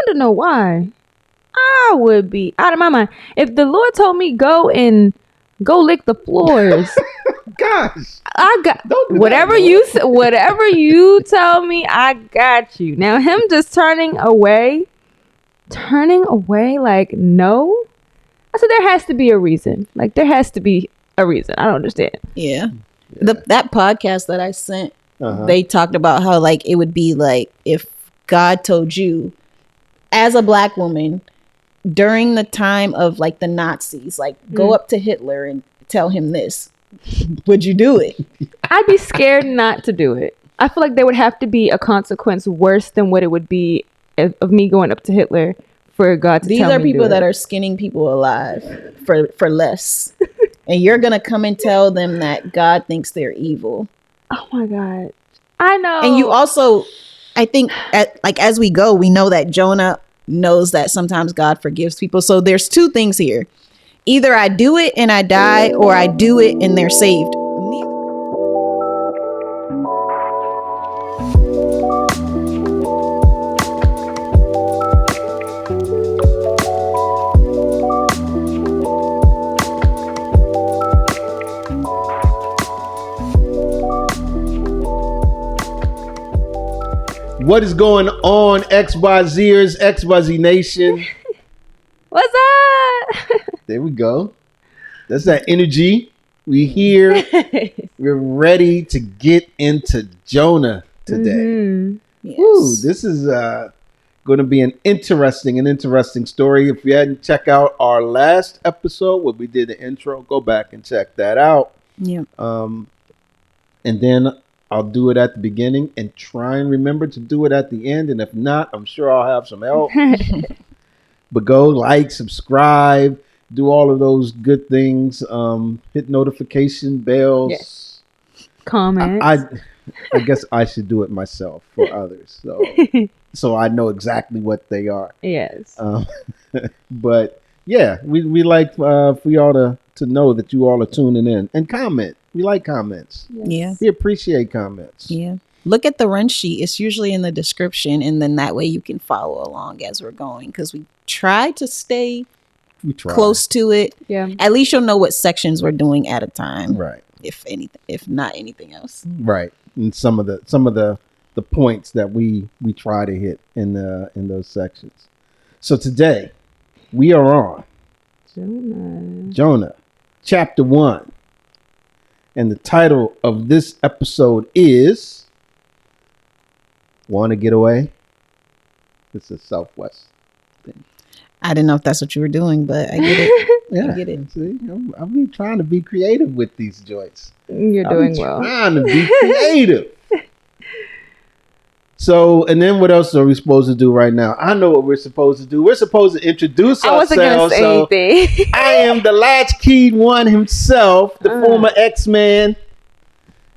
to know why. I would be out of my mind. If the Lord told me go lick the floors, Gosh, I got don't do whatever that, whatever you tell me, I got you. Now him just turning away, like no. I said there has to be a reason. Like there has to be a reason. I don't understand. Yeah. That podcast that I sent, Uh-huh. they talked about how like it would be like if God told you as a black woman during the time of like the Nazis, like go up to Hitler and tell him this. Would you do it? I'd be scared not to do it. I feel like there would have to be a consequence worse than what it would be of me going up to Hitler for God to These tell me are to people do that it. are skinning people alive for less. And you're going to come and tell them that God thinks they're evil. Oh my God. I know. And you also, I think as we go, we know that Jonah knows that sometimes God forgives people. So there's two things here. Either I do it and I die, or I do it and they're saved. What is going on, XYZers, XYZ Nation? What's up? There we go. That's that energy. We here. We're ready to get into Jonah today. Mhm. Yes. Woo, this is going to be an interesting story. If you hadn't checked out our last episode where we did the intro, go back and check that out. Yeah. And then I'll do it at the beginning and try and remember to do it at the end. And if not, I'm sure I'll have some help. But go like, subscribe, do all of those good things. Hit notification bells. Yes. Comments. I guess I should do it myself for others, so I know exactly what they are. Yes. But yeah, we like for y'all to know that you all are tuning in and comment. We like comments. Yes. Yeah. We appreciate comments. Yeah. Look at the run sheet. It's usually in the description, and then that way you can follow along as we're going, because we try to stay We try. close to it. Yeah. At least you'll know what sections we're doing at a time. Right. If anything, if not anything else. Right. And some of the points that we try to hit in those sections. So today we are on Jonah chapter 1. And the title of this episode is Want to Get Away? It's a Southwest thing. I didn't know if that's what you were doing, but I get it. Yeah. I get it. See, I've been trying to be creative with these joints. You're doing well. Trying to be creative. So, and then what else are we supposed to do right now? I know what we're supposed to do. We're supposed to introduce I wasn't ourselves. going to say anything. I am the latchkeyed one himself, the former X-Man,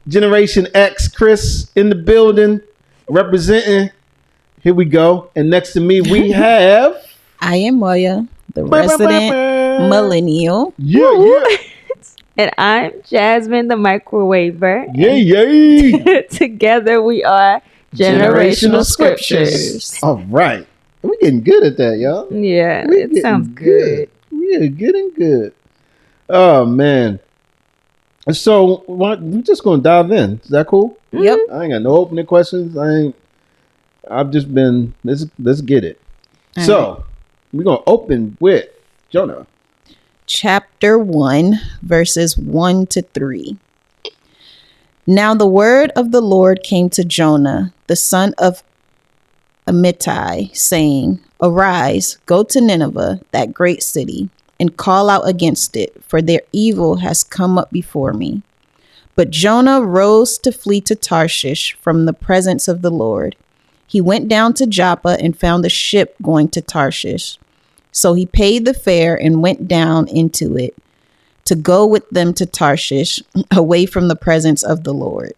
Generation X, Chris in the building, representing. Here we go. And next to me, we have... I am Moya, the resident millennial. Yeah. And I'm Jasmine, the microwaver. Yeah. Together we are Generational Scriptures. All right. We're getting good at that, y'all. Yeah, We're it sounds getting good. We're getting good. Oh, man. So we're just going to dive in. Is that cool? Yep. I ain't got no opening questions. I've just been, let's get it. All So right. we're going to open with Jonah. Chapter 1, verses 1 to 3. Now the word of the Lord came to Jonah, the son of Amittai, saying, Arise, go to Nineveh, that great city, and call out against it, for their evil has come up before me. But Jonah rose to flee to Tarshish from the presence of the Lord. He went down to Joppa and found a ship going to Tarshish. So he paid the fare and went down into it to go with them to Tarshish, away from the presence of the Lord.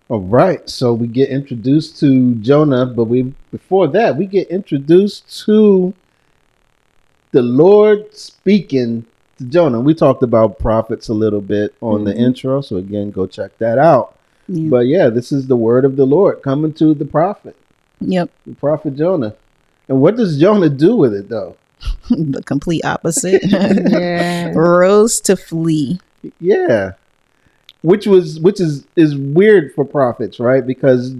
All right. So we get introduced to Jonah, but before that, we get introduced to the Lord speaking to Jonah. We talked about prophets a little bit on the intro. So again, go check that out. Yeah. But yeah, this is the word of the Lord coming to the prophet. Yep. The prophet Jonah. And what does Jonah do with it, though? The complete opposite. Yeah. Rose to flee. Yeah, which is weird for prophets, right? Because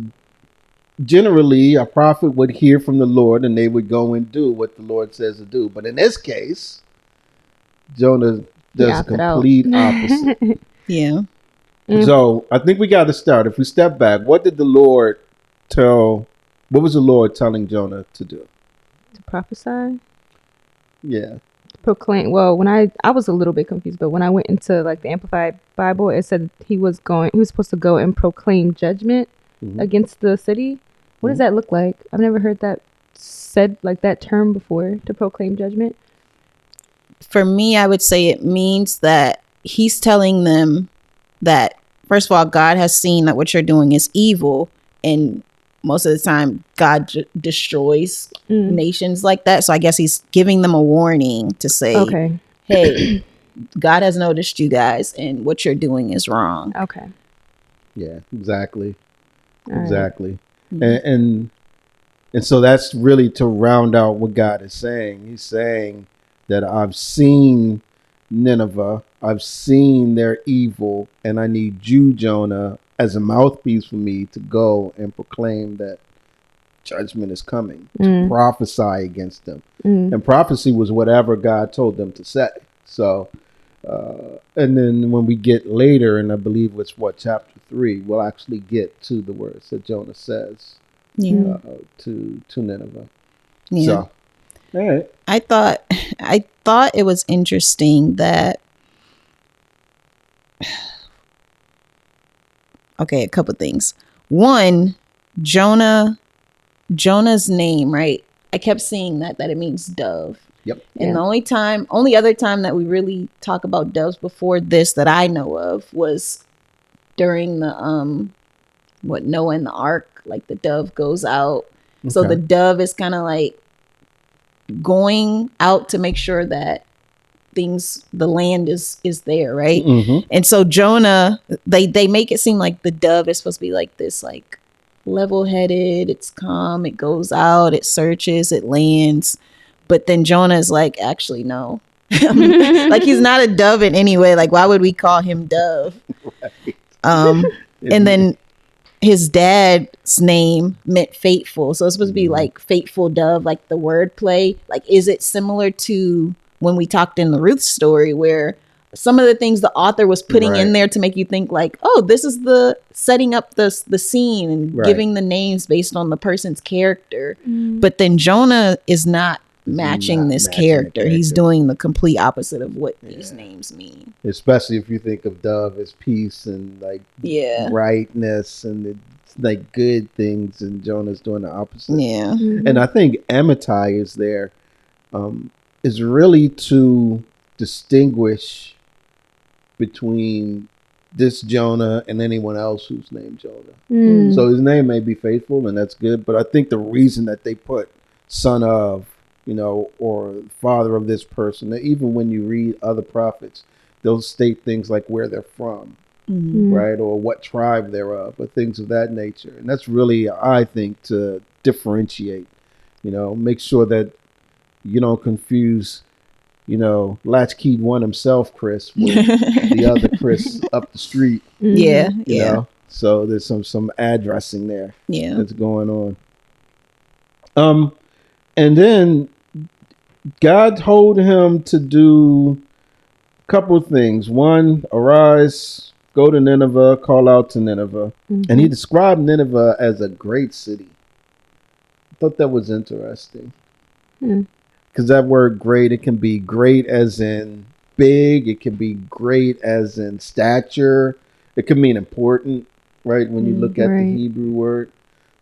generally a prophet would hear from the Lord and they would go and do what the Lord says to do. But in this case, Jonah does the opted out. complete opposite. Yeah. So I think we got to start. If we step back, what was the Lord telling Jonah to do? To prophesy? Yeah. Proclaim. Well, when I was a little bit confused, but when I went into like the Amplified Bible, it said he was supposed to go and proclaim judgment against the city. What does that look like? I've never heard that said, like that term before, to proclaim judgment. For me, I would say it means that he's telling them that, first of all, God has seen that what you're doing is evil, and most of the time God destroys nations like that. So I guess he's giving them a warning to say, okay, hey, God has noticed you guys and what you're doing is wrong. Okay. Yeah, exactly. All Exactly. right. And so that's really to round out what God is saying. He's saying that I've seen Nineveh, I've seen their evil, and I need you, Jonah, as a mouthpiece for me to go and proclaim that judgment is coming, to prophesy against them. And prophecy was whatever God told them to say. So, and then when we get later, and I believe it's chapter 3, we'll actually get to the words that Jonah says to Nineveh. Yeah. So, all right. I thought it was interesting that, okay, a couple things. One, Jonah's name, right? I kept seeing that it means dove. Yep. And the only other time that we really talk about doves before this that I know of was during the Noah and the ark. Like the dove goes out. Okay. So the dove is kind of like going out to make sure that the land is there, right? And so Jonah, they make it seem like the dove is supposed to be like this, like level-headed, it's calm, it goes out, it searches, it lands. But then Jonah is like, actually, no. Like he's not a dove in any way. Like, why would we call him dove? Right. And then his dad's name meant faithful. So it's supposed to be like faithful dove, like the word play. Like, is it similar to when we talked in the Ruth story where some of the things the author was putting in there to make you think like, oh, this is the setting up the scene and giving the names based on the person's character. But then Jonah is not matching this character. He's doing the complete opposite of what these names mean. Especially if you think of dove as peace and like rightness and it's like good things, and Jonah's doing the opposite. Yeah. And I think Amittai is there is really to distinguish between this Jonah and anyone else who's named Jonah. So his name may be faithful, and that's good, but I think the reason that they put son of, or father of this person, even when you read other prophets, they'll state things like where they're from, right? Or what tribe they're of, or things of that nature. And that's really, I think, to differentiate, make sure that you don't confuse, latchkeyed one himself, Chris, with the other Chris up the street. Yeah. So there's some addressing there that's going on. And then God told him to do a couple of things. One, arise, go to Nineveh, call out to Nineveh. And he described Nineveh as a great city. I thought that was interesting. Because that word great, it can be great as in big. It can be great as in stature. It can mean important, right? When you look at the Hebrew word.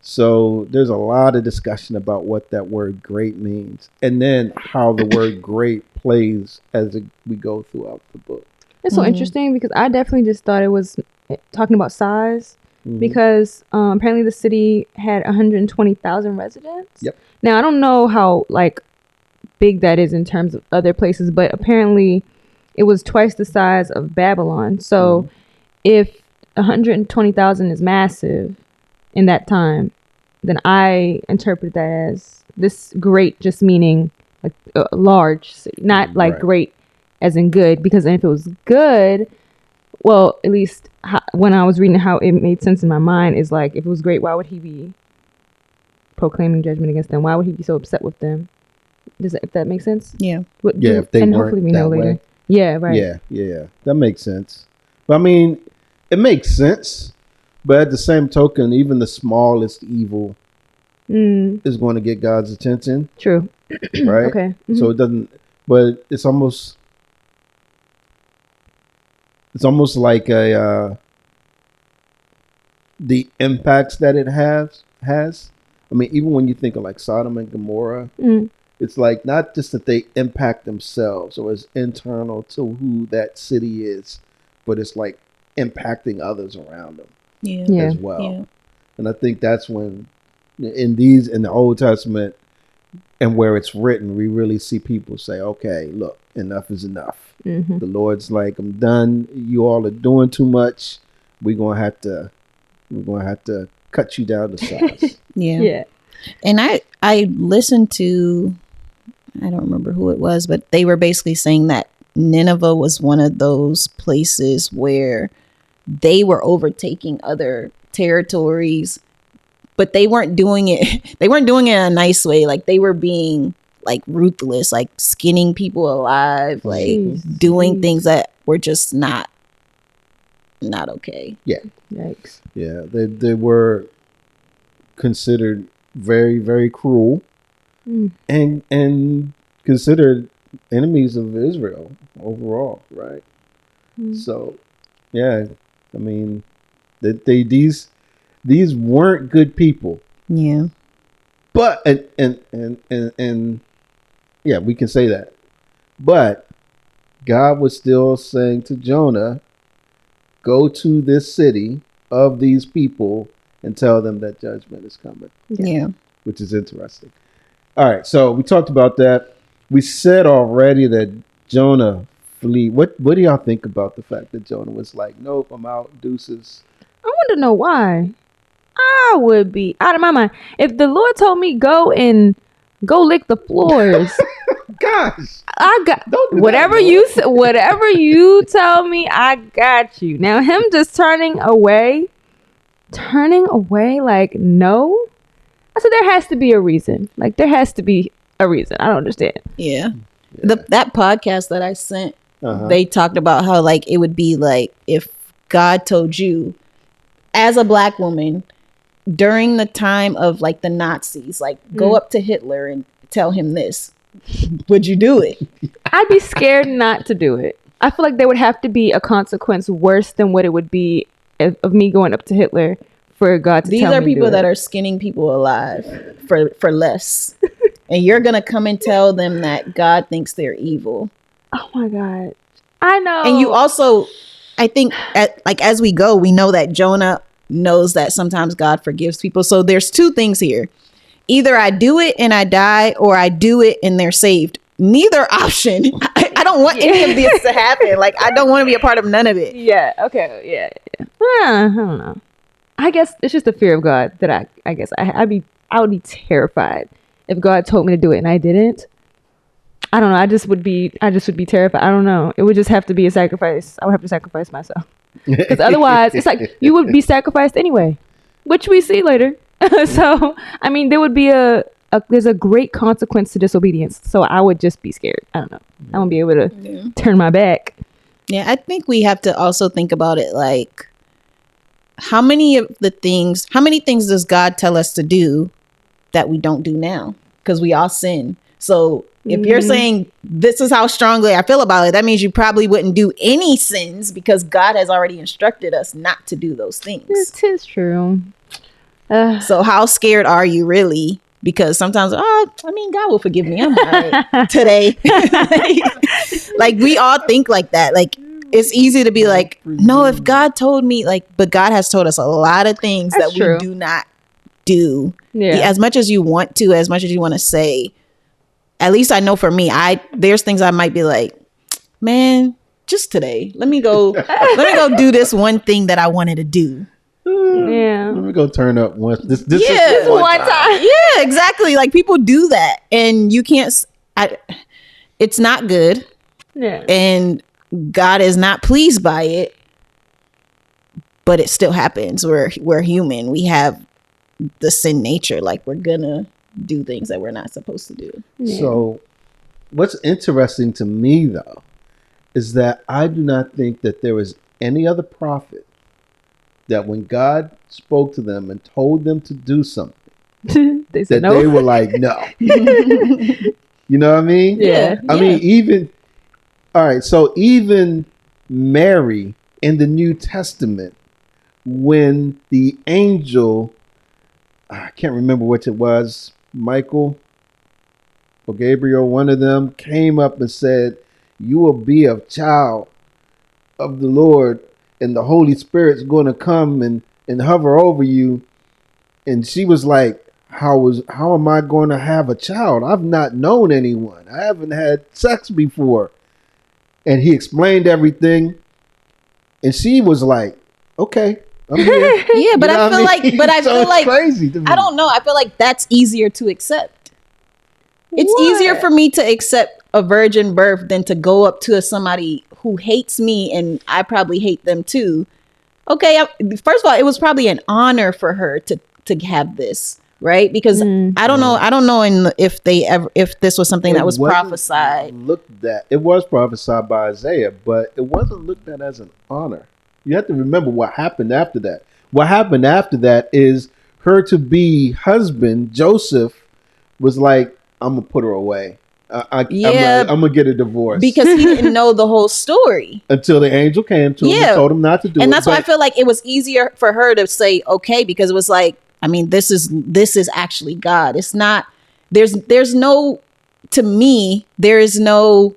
So there's a lot of discussion about what that word great means, and then how the word great plays as we go throughout the book. It's so interesting because I definitely just thought it was talking about size because apparently the city had 120,000 residents. Yep. Now, I don't know how like big that is in terms of other places, but apparently it was twice the size of Babylon. So if 120,000 is massive in that time, then I interpret that as this great just meaning like large city, not like Right. great as in good, because if it was good, well, at least when I was reading how it made sense in my mind is like, if it was great, why would he be proclaiming judgment against them? Why would he be so upset with them? If that makes sense? Yeah. Yeah, if they and weren't hopefully we that know way. later. Yeah, right. Yeah, that makes sense. But I mean, it makes sense. But at the same token, even the smallest evil is going to get God's attention, True. right? Okay. So it doesn't. But it's almost like a the impacts that it has. I mean, even when you think of like Sodom and Gomorrah, it's like not just that they impact themselves or it's internal to who that city is, but it's like impacting others around them as well. Yeah. And I think that's when in the Old Testament and where it's written, we really see people say, okay, look, enough is enough. The Lord's like, I'm done. You all are doing too much. We're gonna have to cut you down to size. Yeah. And I listened to, I don't remember who it was, but they were basically saying that Nineveh was one of those places where they were overtaking other territories, but they weren't doing it. They weren't doing it in a nice way. Like they were being like ruthless, like skinning people alive, like doing things that were just not okay. Yeah. Yikes. Yeah. They were considered very, very cruel and considered enemies of Israel overall, right? So, yeah, I mean, these weren't good people. Yeah. But and yeah, we can say that. But God was still saying to Jonah, go to this city of these people and tell them that judgment is coming. Yeah. Which is interesting. All right, so we talked about that. We said already that Jonah flee. What do y'all think about the fact that Jonah was like, nope, I'm out, deuces? I want to know why. I would be out of my mind if the Lord told me go lick the floors. Gosh, I got don't do whatever that, whatever you tell me. I got you. Now him just turning away, like no. I said there has to be a reason. Like there has to be a reason. I don't understand. Yeah. That podcast that I sent, Uh-huh. they talked about how like it would be like if God told you as a black woman during the time of like the Nazis, like go up to Hitler and tell him this. Would you do it? I'd be scared not to do it. I feel like there would have to be a consequence worse than what it would be of me going up to Hitler for God to These tell me are to people do that it. are skinning people alive for less. And you're going to come and tell them that God thinks they're evil. Oh my God. I know. And you also, I think as we go, we know that Jonah knows that sometimes God forgives people. So there's two things here. Either I do it and I die, or I do it and they're saved. Neither option. I don't want any of this to happen. Like, I don't want to be a part of none of it. Yeah. Okay. Yeah. I don't know. I guess it's just the fear of God that I guess I would be terrified if God told me to do it and I didn't. I don't know. I just would be terrified. I don't know. It would just have to be a sacrifice. I would have to sacrifice myself because otherwise it's like you would be sacrificed anyway, which we see later. So, I mean, there would be there's a great consequence to disobedience. So I would just be scared. I don't know. I won't be able to turn my back. Yeah, I think we have to also think about it like, how many things does God tell us to do that we don't do now? Because we all sin. So if you're saying this is how strongly I feel about it, that means you probably wouldn't do any sins because God has already instructed us not to do those things. It is true. So how scared are you really? Because sometimes, God will forgive me. I'm all right today. Like we all think like that. Like it's easy to be like, no, if God told me, like, but God has told us a lot of things That's that true. we do not do. Yeah. As much as you want to, as much as you want to say, at least I know for me, there's things I might be like, man, just today, let me go do this one thing that I wanted to do. Yeah. Let me go turn up once. This Yeah. is One time. Yeah, exactly. Like people do that, and you can't. It's not good, Yeah. and God is not pleased by it. But it still happens. We're human. We have the sin nature. Like we're gonna do things that we're not supposed to do. Yeah. So, what's interesting to me though is that I do not think that there was any other prophet that when God spoke to them and told them to do something, They said that no. they were like, no. You know what I mean? Yeah. I mean, even, all right, so even Mary in the New Testament, when the angel, I can't remember which it was, Michael or Gabriel, one of them came up and said, you will be a child of the Lord, and the Holy Spirit's going to come and hover over you. And she was like, how am I going to have a child? I've not known anyone. I haven't had sex before. And he explained everything. And she was like, okay, I'm here. Yeah, but I feel like, feel like crazy to me. I don't know. I feel like that's easier to accept. It's easier for me to accept a virgin birth than to go up to somebody who hates me and I probably hate them too. Okay, first of all, it was probably an honor for her to have this, right? Because I don't know if this was something that was prophesied. It was prophesied by Isaiah, but it wasn't looked at as an honor. You have to remember what happened after that. What happened after that is her to-be husband, Joseph, was like, I'm going to put her away. I'm going to get a divorce. Because he didn't know the whole story. Until the angel came to him and told him not to do it. And that's why I feel like it was easier for her to say, okay, because it was like, I mean, this is actually God. It's not, there's no, to me, there is no,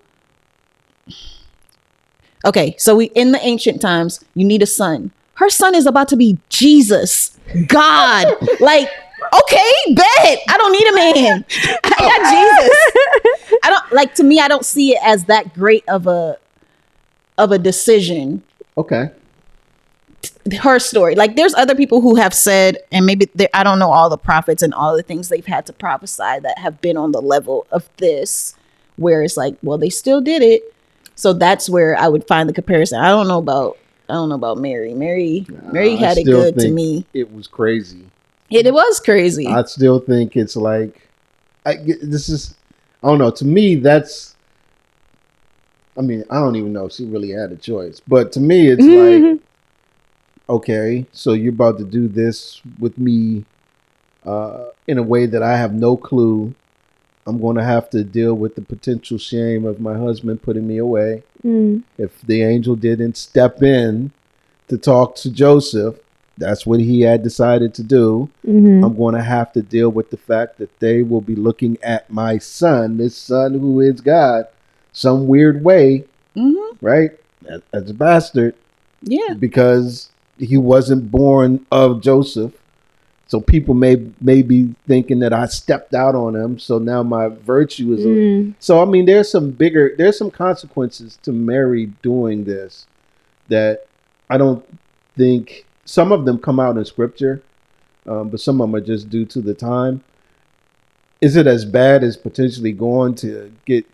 okay, so in the ancient times, you need a son. Her son is about to be Jesus, God. Like, okay, bet. I don't need a man. I got Jesus. I don't like, to me, I don't see it as that great of a decision. Okay. Her story. Like there's other people who have said, and maybe I don't know all the prophets and all the things they've had to prophesy that have been on the level of this, where it's like, well, they still did it. So that's where I would find the comparison. I don't know about Mary. Mary had it good to me. It was crazy. It was crazy. I still think it's like, I don't know. To me, I don't even know if she really had a choice. But to me, it's like, okay, so you're about to do this with me in a way that I have no clue. I'm going to have to deal with the potential shame of my husband putting me away. If the angel didn't step in to talk to Joseph, that's what he had decided to do. I'm going to have to deal with the fact that they will be looking at my son, this son who is God, some weird way, right? As a bastard. Yeah. Because he wasn't born of Joseph. So people may be thinking that I stepped out on him. So now my virtue is. So, I mean, there's some consequences to Mary doing this that I don't think, some of them come out in scripture, but some of them are just due to the time. Is it as bad as potentially going to get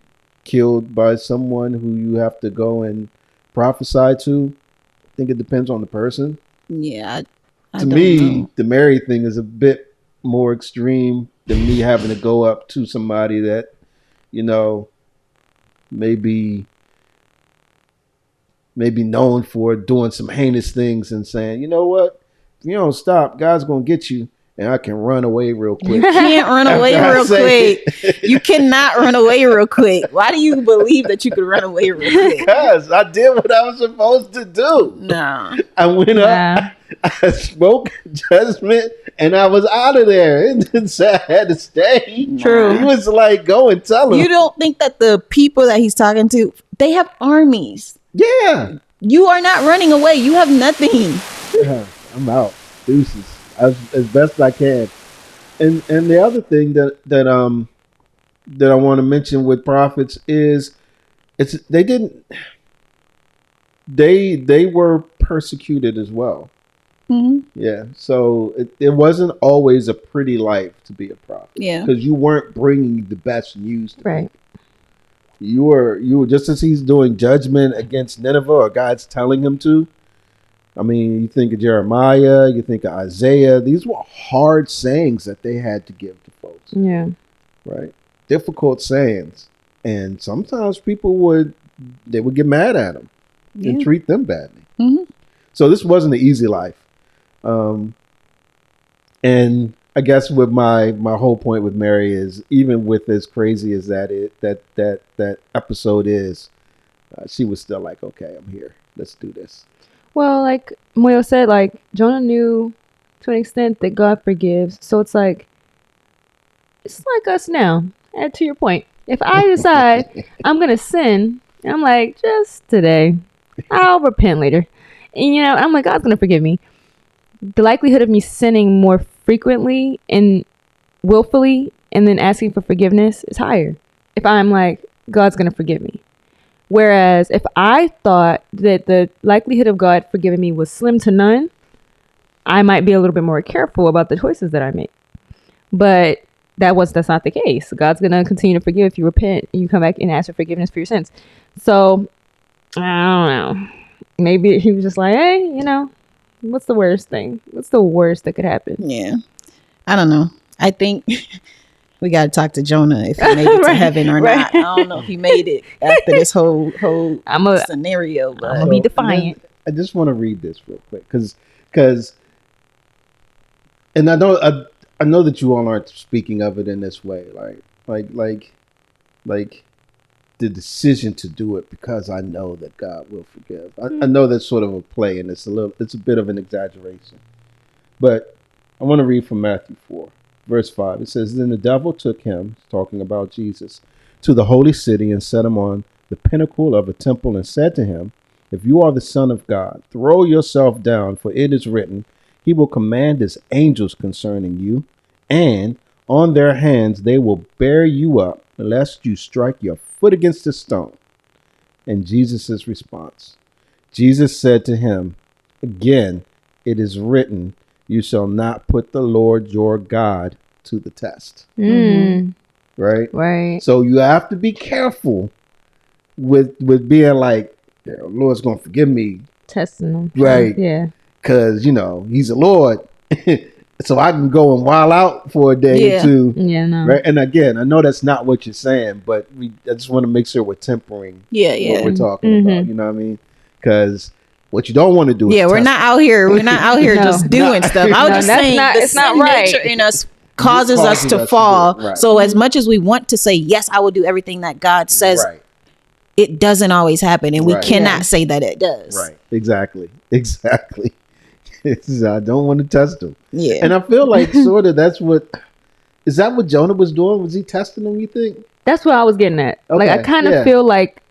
killed by someone who you have to go and prophesy to? I think it depends on the person. Yeah. To me, the Mary thing is a bit more extreme than me having to go up to somebody that, maybe known for doing some heinous things and saying, you know what, if you don't stop, God's going to get you. And I can run away real quick. You can't run away real quick. You cannot run away real quick. Why do you believe that you could run away real quick? Because I did what I was supposed to do. No. I went up, I spoke judgment, and I was out of there. It didn't say I had to stay. True. He was like, go and tell him. You don't think that the people that he's talking to, they have armies. Yeah. You are not running away. You have nothing. Yeah, I'm out. Deuces. As best I can. And the other thing that I want to mention with prophets is they were persecuted as well. Yeah. So it wasn't always a pretty life to be a prophet. Yeah. Because you weren't bringing the best news to Right. people. You were just as he's doing judgment against Nineveh, or God's telling him to. I mean, you think of Jeremiah, you think of Isaiah. These were hard sayings that they had to give to folks. Yeah. Right? Difficult sayings. And sometimes people would get mad at them and treat them badly. So this wasn't an easy life. And I guess with my whole point with Mary is, even with as crazy as that episode is, she was still like, okay, I'm here. Let's do this. Well, like Moyo said, like Jonah knew to an extent that God forgives. So it's like us now. And to your point, if I decide I'm gonna sin, I'm like, just today, I'll repent later, and I'm like, God's gonna forgive me. The likelihood of me sinning more frequently and willfully and then asking for forgiveness is higher if I'm like, God's gonna forgive me. Whereas if I thought that the likelihood of God forgiving me was slim to none, I might be a little bit more careful about the choices that I make. But that's not the case. God's going to continue to forgive if you repent and you come back and ask for forgiveness for your sins. So, I don't know. Maybe he was just like, hey, what's the worst thing? What's the worst that could happen? Yeah. I don't know. I think we got to talk to Jonah if he made it to heaven or not. I don't know if he made it after this whole scenario. But I'm going to be defiant. I just want to read this real quick because and I know that you all aren't speaking of it in this way, like the decision to do it because I know that God will forgive. I know that's sort of a play, and it's a bit of an exaggeration, but I want to read from Matthew 4, verse 5. It says, "Then the devil took him," talking about Jesus, "to the holy city and set him on the pinnacle of a temple and said to him, 'If you are the Son of God, throw yourself down, for it is written, He will command His angels concerning you, and on their hands they will bear you up, lest you strike your foot against a stone.'" And Jesus' response, Jesus said to him, "Again, it is written, you shall not put the Lord your God to the test." Right? Right. So you have to be careful with being like, the Lord's going to forgive me. Testing them. Right. Yeah. Because, He's a Lord. So I can go and wild out for a day or two. Yeah, no. Right. And again, I know that's not what you're saying, but I just want to make sure we're tempering what we're talking about. You know what I mean? Because what you don't want to do is we're not out here. We're not out here just doing stuff. I was just saying it's not right. Nature in us causes us to fall. Right. So as much as we want to say, yes, I will do everything that God says, it doesn't always happen. And we cannot say that it does. Right. Exactly. I don't want to test them. Yeah. And I feel like sort of is that what Jonah was doing? Was he testing them, you think? That's what I was getting at. Okay, like, I kind of feel like,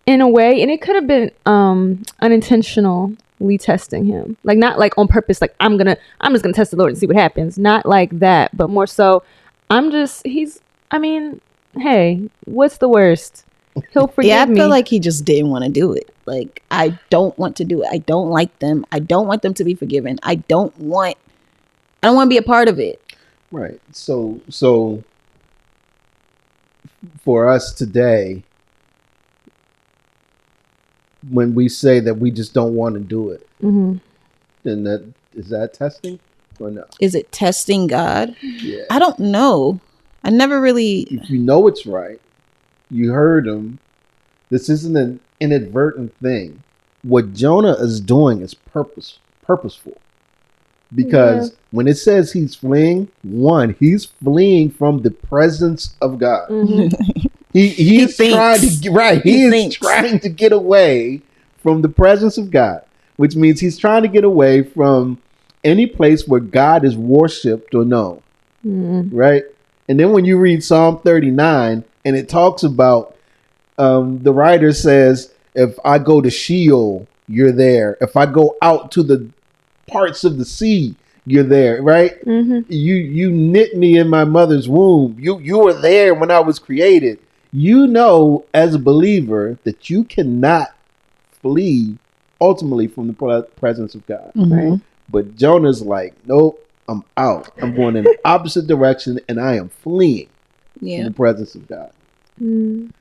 in a way, and it could have been unintentionally testing him. Like, not like on purpose, like, I'm just gonna test the Lord and see what happens. Not like that, but more so, hey, what's the worst? He'll forgive me. I feel like he just didn't want to do it. Like, I don't want to do it. I don't like them. I don't want them to be forgiven. I don't want to be a part of it. Right. So for us today, when we say that we just don't want to do it, then is that testing or no? Is it testing God? Yeah. I don't know. I never really. If you know it's right, you heard him. This isn't an inadvertent thing. What Jonah is doing is purposeful. Because when it says he's fleeing, he's fleeing from the presence of God. He is trying to get away from the presence of God, which means he's trying to get away from any place where God is worshipped or known. Right? And then when you read Psalm 39 and it talks about the writer says, if I go to Sheol, you're there. If I go out to the parts of the sea, you're there, right? You knit me in my mother's womb. You were there when I was created. You know, as a believer, that you cannot flee ultimately from the presence of God. Right? But Jonah's like, nope, I'm out. I'm going in the opposite direction, and I am fleeing in the presence of God. Mm.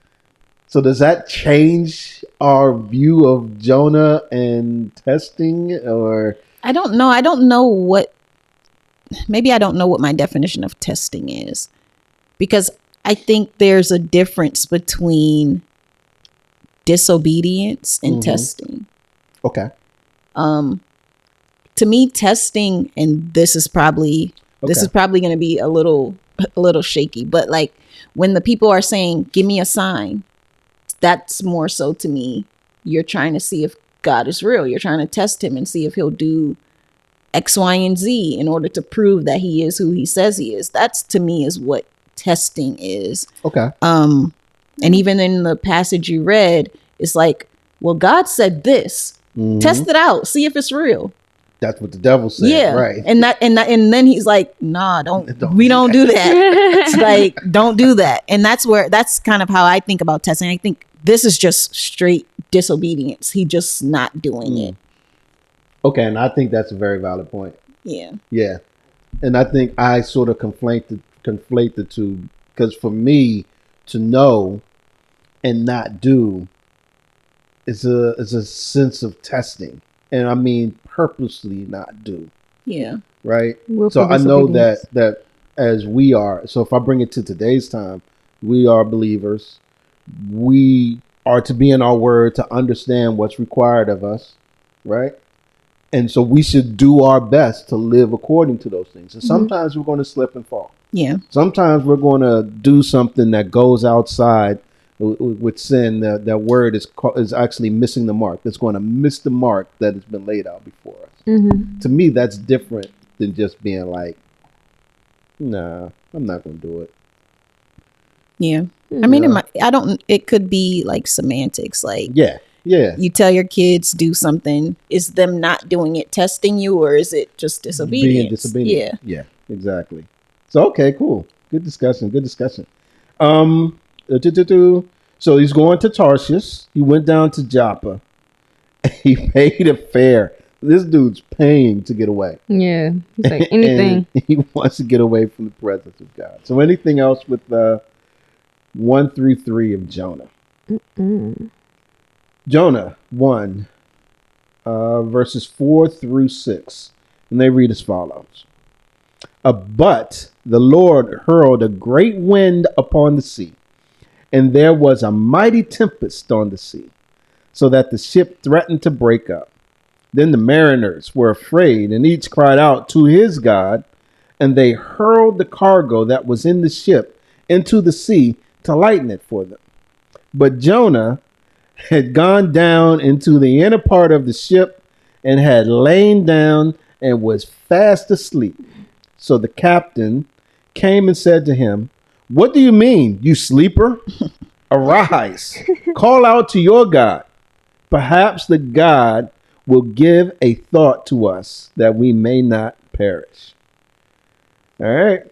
So does that change our view of Jonah and testing, or? I don't know. I don't know what, maybe I don't know what my definition of testing is, because I think there's a difference between disobedience and testing. Okay. To me, testing, and this is probably going to be a little shaky, but like when the people are saying, give me a sign, that's more so to me, you're trying to see if God is real. You're trying to test him and see if he'll do X, Y, and Z in order to prove that he is who he says he is. That's to me is what testing is. Okay. And even in the passage you read, it's like, well, God said this. Test it out. See if it's real. That's what the devil said. Yeah. Right. And then he's like, nah, we don't do that. It's like, don't do that. And that's kind of how I think about testing. I think this is just straight disobedience. He just not doing it. Okay. And I think that's a very valid point. Yeah. Yeah. And I think I sort of conflate the two, because for me to know and not do is a sense of testing. And I mean purposely not do. Yeah. Right. Willful So I know disobedience. that as we are, so if I bring it to today's time, we are believers. We are to be in our word to understand what's required of us. Right. And so we should do our best to live according to those things. And sometimes we're going to slip and fall. Yeah. Sometimes we're going to do something that goes outside with sin. That word is actually missing the mark. It's going to miss the mark that has been laid out before us. To me, that's different than just being like, nah, I'm not going to do it. Yeah. I mean, it could be like semantics. Like, yeah. You tell your kids do something. Is them not doing it testing you, or is it just disobedience? Being disobedient. Yeah, exactly. So, okay, cool. Good discussion. So he's going to Tarshish. He went down to Joppa. He paid a fare. This dude's paying to get away. Yeah. He's like, anything. And he wants to get away from the presence of God. So anything else with 1 through 3 of Jonah? Jonah 1, verses 4 through 6. And they read as follows. But the Lord hurled a great wind upon the sea, and there was a mighty tempest on the sea, so that the ship threatened to break up. Then the mariners were afraid, and each cried out to his God, and they hurled the cargo that was in the ship into the sea to lighten it for them. But Jonah had gone down into the inner part of the ship and had lain down and was fast asleep. So the captain came and said to him, "What do you mean, you sleeper? Arise, call out to your God. Perhaps the God will give a thought to us that we may not perish." All right.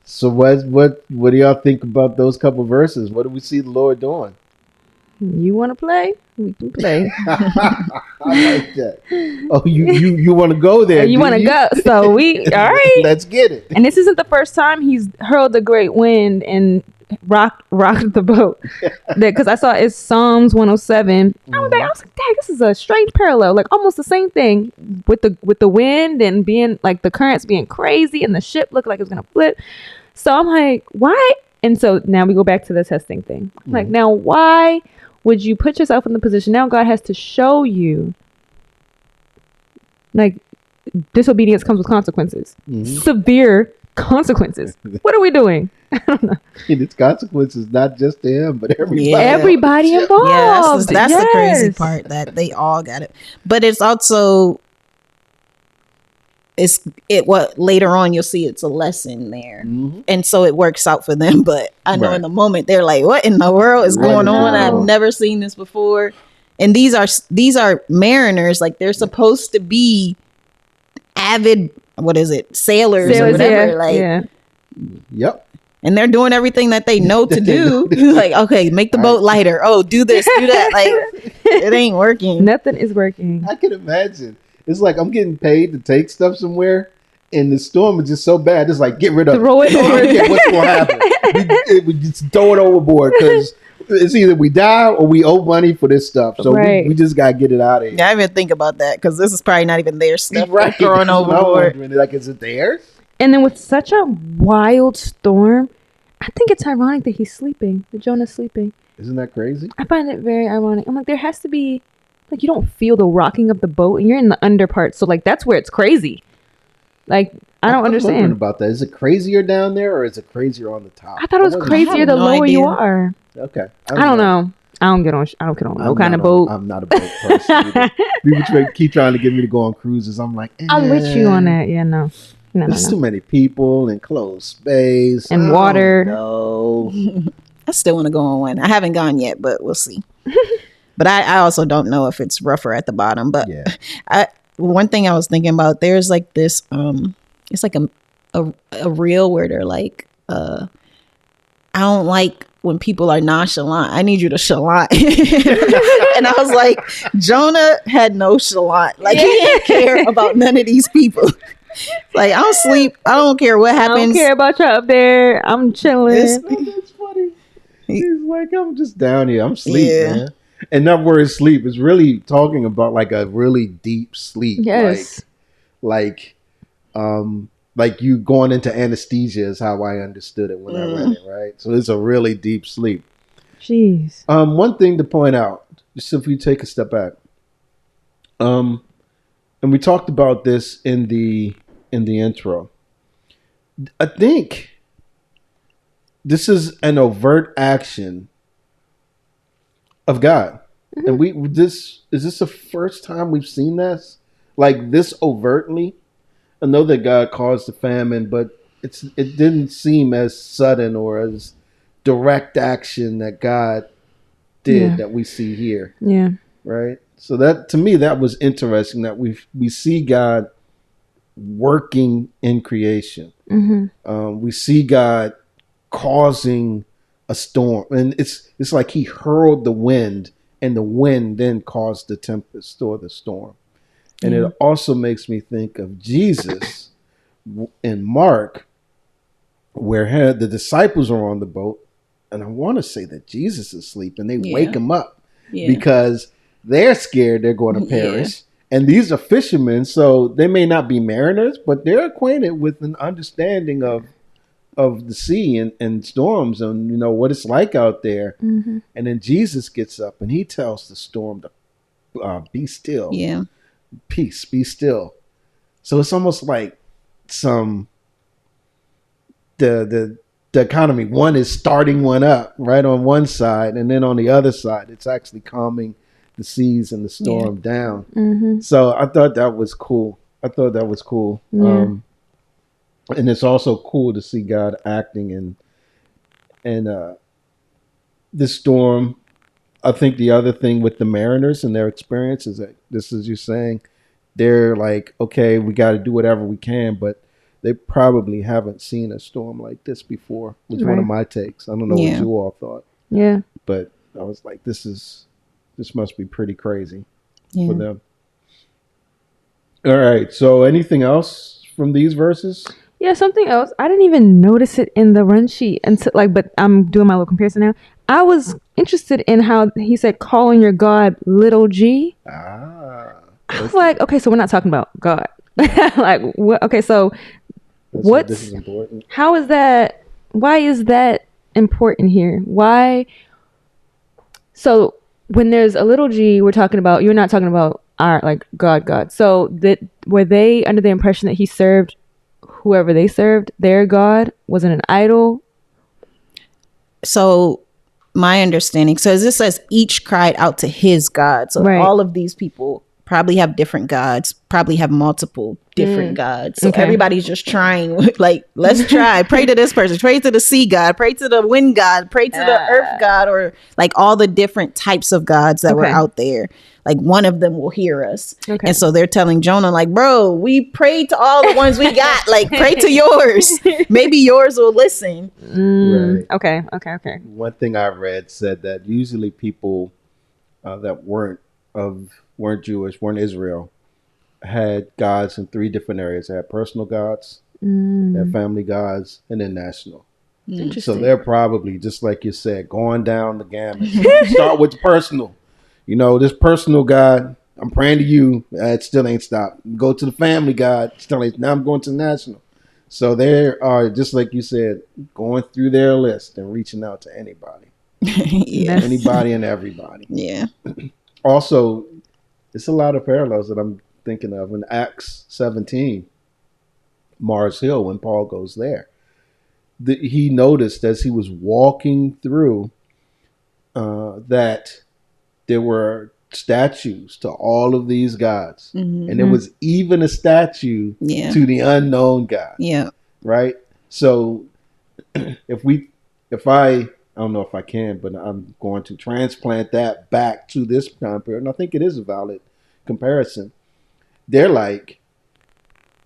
So what do y'all think about those couple verses? What do we see the Lord doing? You want to play? We can play. I like that. Oh, you want to go there? You want to go? So all right. Let's get it. And this isn't the first time he's hurled a great wind and rocked the boat. Because I saw it's Psalms 107. I was like, dang, this is a strange parallel. Like almost the same thing with the wind and being like the currents being crazy and the ship looked like it was gonna flip. So I'm like, why? And so now we go back to the testing thing. Like, now why would you put yourself in the position? Now God has to show you, like, disobedience comes with consequences, severe consequences. What are we doing? I don't know. And it's consequences not just to him, but everybody. Everybody involved. Yeah, that's the crazy part, that they all got it. But it's also what later on you'll see it's a lesson there, and so it works out for them. But I know in the moment they're like, "What in the world is going on? I've never seen this before." And these are mariners, like they're supposed to be avid, sailors or whatever, Yep. And they're doing everything that they know to do. Like, okay, make the boat lighter. Oh, do this, do that. Like, It ain't working. Nothing is working. I can imagine. It's like I'm getting paid to take stuff somewhere, and the storm is just so bad. It's like, get rid of Throw it I don't over. care what's going to happen. We just throw it overboard because it's either we die or we owe money for this stuff. So Right. we just got to get it out of here. Yeah, I didn't even think about that because this is probably not even their stuff. Right. They're throwing That's what I'm overboard. wondering. Like, is it theirs? And then with such a wild storm, I think it's ironic that he's sleeping. That Jonah's sleeping. Isn't that crazy? I find it very ironic. I'm like, there has to be, like, you don't feel the rocking of the boat, and you're in the under part, so like that's where it's crazy. Like, I don't I'm wondering understand. about that. Is it crazier down there or is it crazier on the top? I thought it was wasn't crazier have the no lower you idea. are. sure. Okay. I don't know. I don't get on no kind of boat. I'm not a boat person either. People keep trying to get me to go on cruises. I'm like, I'm with you on that. Yeah, no. There's too many people and closed space And water. No. I still want to go on one. I haven't gone yet, but we'll see. But I also don't know if it's rougher at the bottom. But Yeah. one thing I was thinking about, there's like this, it's like a reel where they're like, I don't like when people are nonchalant. I need you to chalant. And I was like, Jonah had no chalant. Like, he didn't care about none of these people. Like, I don't sleep. I don't care what happens. I don't care about you up there. I'm chilling. That's funny. He's like, I'm just down here. I'm asleep, Yeah. man. And that word sleep is really talking about like a really deep sleep. Yes. Like you going into anesthesia is how I understood it when I read it, right? So it's a really deep sleep. Jeez. One thing to point out, just if we take a step back, and we talked about this in the intro. I think this is an overt action of God, and is this the first time we've seen this like this overtly? I know that God caused the famine, but it didn't seem as sudden or as direct action that God did that we see here. Yeah. Right. So that, to me, that was interesting that we see God working in creation. We see God causing a storm, and it's like he hurled the wind, and the wind then caused the tempest or the storm. And it also makes me think of Jesus in Mark, where the disciples are on the boat, and I want to say that Jesus is asleep, and they wake him up because they're scared they're going to perish. And these are fishermen, so they may not be mariners, but they're acquainted with an understanding of the sea and storms and what it's like out there. And then Jesus gets up and he tells the storm to be still. Yeah. Peace, be still. So it's almost like the economy. One is starting one up right on one side, and then on the other side, it's actually calming the seas and the storm down. So I thought that was cool. Yeah. And it's also cool to see God acting in this storm. I think the other thing with the mariners and their experience is that this is you saying they're like, okay, we got to do whatever we can, but they probably haven't seen a storm like this before, was one of my takes. I don't know what you all thought. Yeah. But I was like, this must be pretty crazy for them. All right. So anything else from these verses? Yeah, something else. I didn't even notice it in the run sheet until but I'm doing my little comparison now. I was interested in how he said, calling your God little g. I was like, okay, so we're not talking about God. Like, what? Okay, so what? This is important. How is that? Why is that important here? Why? So when there's a little g, you're not talking about our like God. So were they under the impression that he served whoever they served, their God, wasn't an idol? So my understanding, so as this says, each cried out to his God. So all of these people probably have different gods, probably have multiple different gods. So everybody's just trying, like, let's try, pray to this person, pray to the sea god, pray to the wind god, pray to the earth god, or like all the different types of gods that were out there. Like one of them will hear us. And so they're telling Jonah, like, bro, we prayed to all the ones we got. Like, pray to yours. Maybe yours will listen. Right. Okay. One thing I read said that usually people that weren't Jewish, weren't Israel, had gods in three different areas. They had personal gods, they had family gods, and then national. So they're probably, just like you said, going down the gamut. Start with the personal. This personal God, I'm praying to you. It still ain't stopped. Go to the family God. Still ain't. Now I'm going to the national. So they are, just like you said, going through their list and reaching out to anybody. Yes. Anybody and everybody. Yeah. Also, it's a lot of parallels that I'm thinking of in Acts 17, Mars Hill, when Paul goes there. He noticed as he was walking through that there were statues to all of these gods. And there was even a statue to the unknown God. Yeah. Right? So if I don't know if I can, but I'm going to transplant that back to this time period. And I think it is a valid comparison. They're like,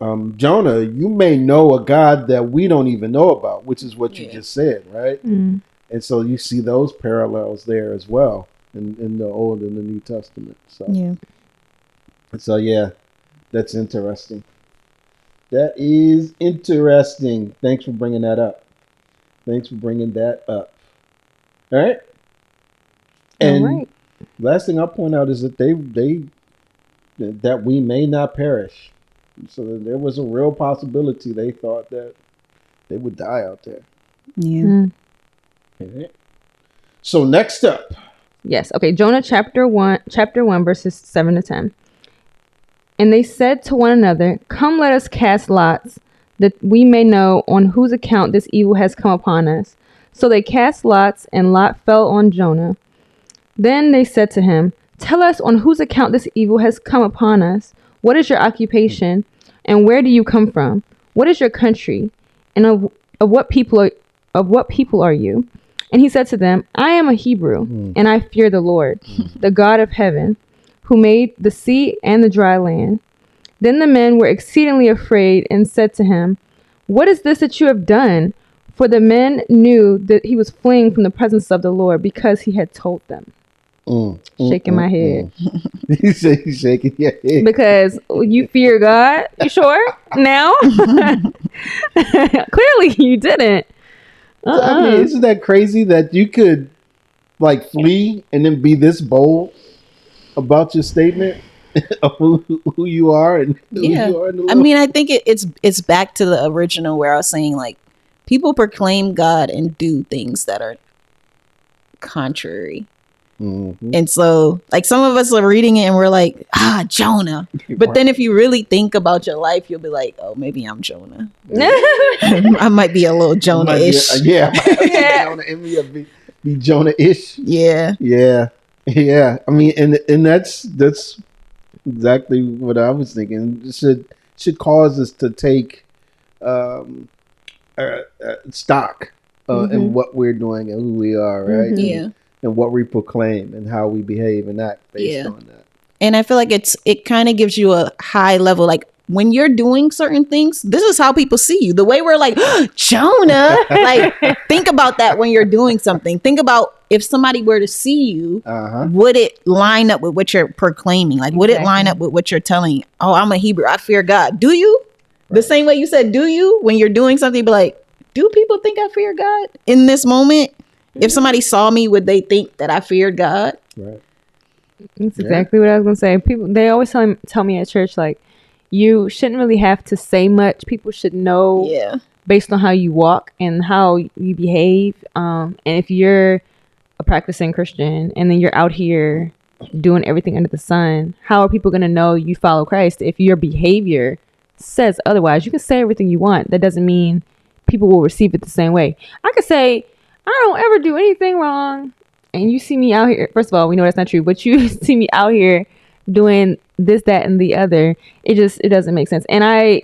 Jonah, you may know a God that we don't even know about, which is what you just said, right? And so you see those parallels there as well in the Old and the New Testament. So yeah, that's interesting. That is interesting. Thanks for bringing that up. All right. And last thing I'll point out is that that we may not perish. So there was a real possibility they thought that they would die out there. Yeah. Okay. So next up. Yes. Okay. Jonah chapter 1, verses 7 to 10. And they said to one another, "Come, let us cast lots, that we may know on whose account this evil has come upon us." So they cast lots, and lot fell on Jonah. Then they said to him, "Tell us on whose account this evil has come upon us. What is your occupation, and where do you come from? What is your country, and of what people are you?" And he said to them, "I am a Hebrew, and I fear the Lord, the God of heaven, who made the sea and the dry land." Then the men were exceedingly afraid and said to him, "What is this that you have done?" For the men knew that he was fleeing from the presence of the Lord because he had told them. Shaking my head. He's shaking your head. Because you fear God? You sure? Now? Clearly you didn't. I mean, isn't that crazy that you could like flee and then be this bold about your statement of who you are and who you are in the Lord? I mean, I think it's back to the original where I was saying, like, people proclaim God and do things that are contrary. And so, like, some of us are reading it and we're like, Jonah. But then if you really think about your life, you'll be like, oh, maybe I'm Jonah. I might be a little Jonah-ish. Be Jonah-ish. Yeah. I mean, and that's exactly what I was thinking. It should cause us to take stock in what we're doing and who we are, right? Yeah. And what we proclaim and how we behave and act based on that. And I feel like it kind of gives you a high level, like, when you're doing certain things, this is how people see you. The way we're like, Jonah, like, think about that when you're doing something. Think about if somebody were to see you, would it line up with what you're proclaiming? Like, would it line up with what you're telling? Oh, I'm a Hebrew, I fear God. Do you? Right. The same way you said, do you? When you're doing something, be like, do people think I fear God in this moment? If somebody saw me, would they think that I feared God? Right. That's exactly what I was going to say. People, they always tell me at church, like, you shouldn't really have to say much. People should know based on how you walk and how you behave. And if you're a practicing Christian and then you're out here doing everything under the sun, how are people going to know you follow Christ if your behavior says otherwise? You can say everything you want. That doesn't mean people will receive it the same way. I could say, I don't ever do anything wrong, and you see me out here. First of all, we know that's not true, but you see me out here doing this, that, and the other. It doesn't make sense. And I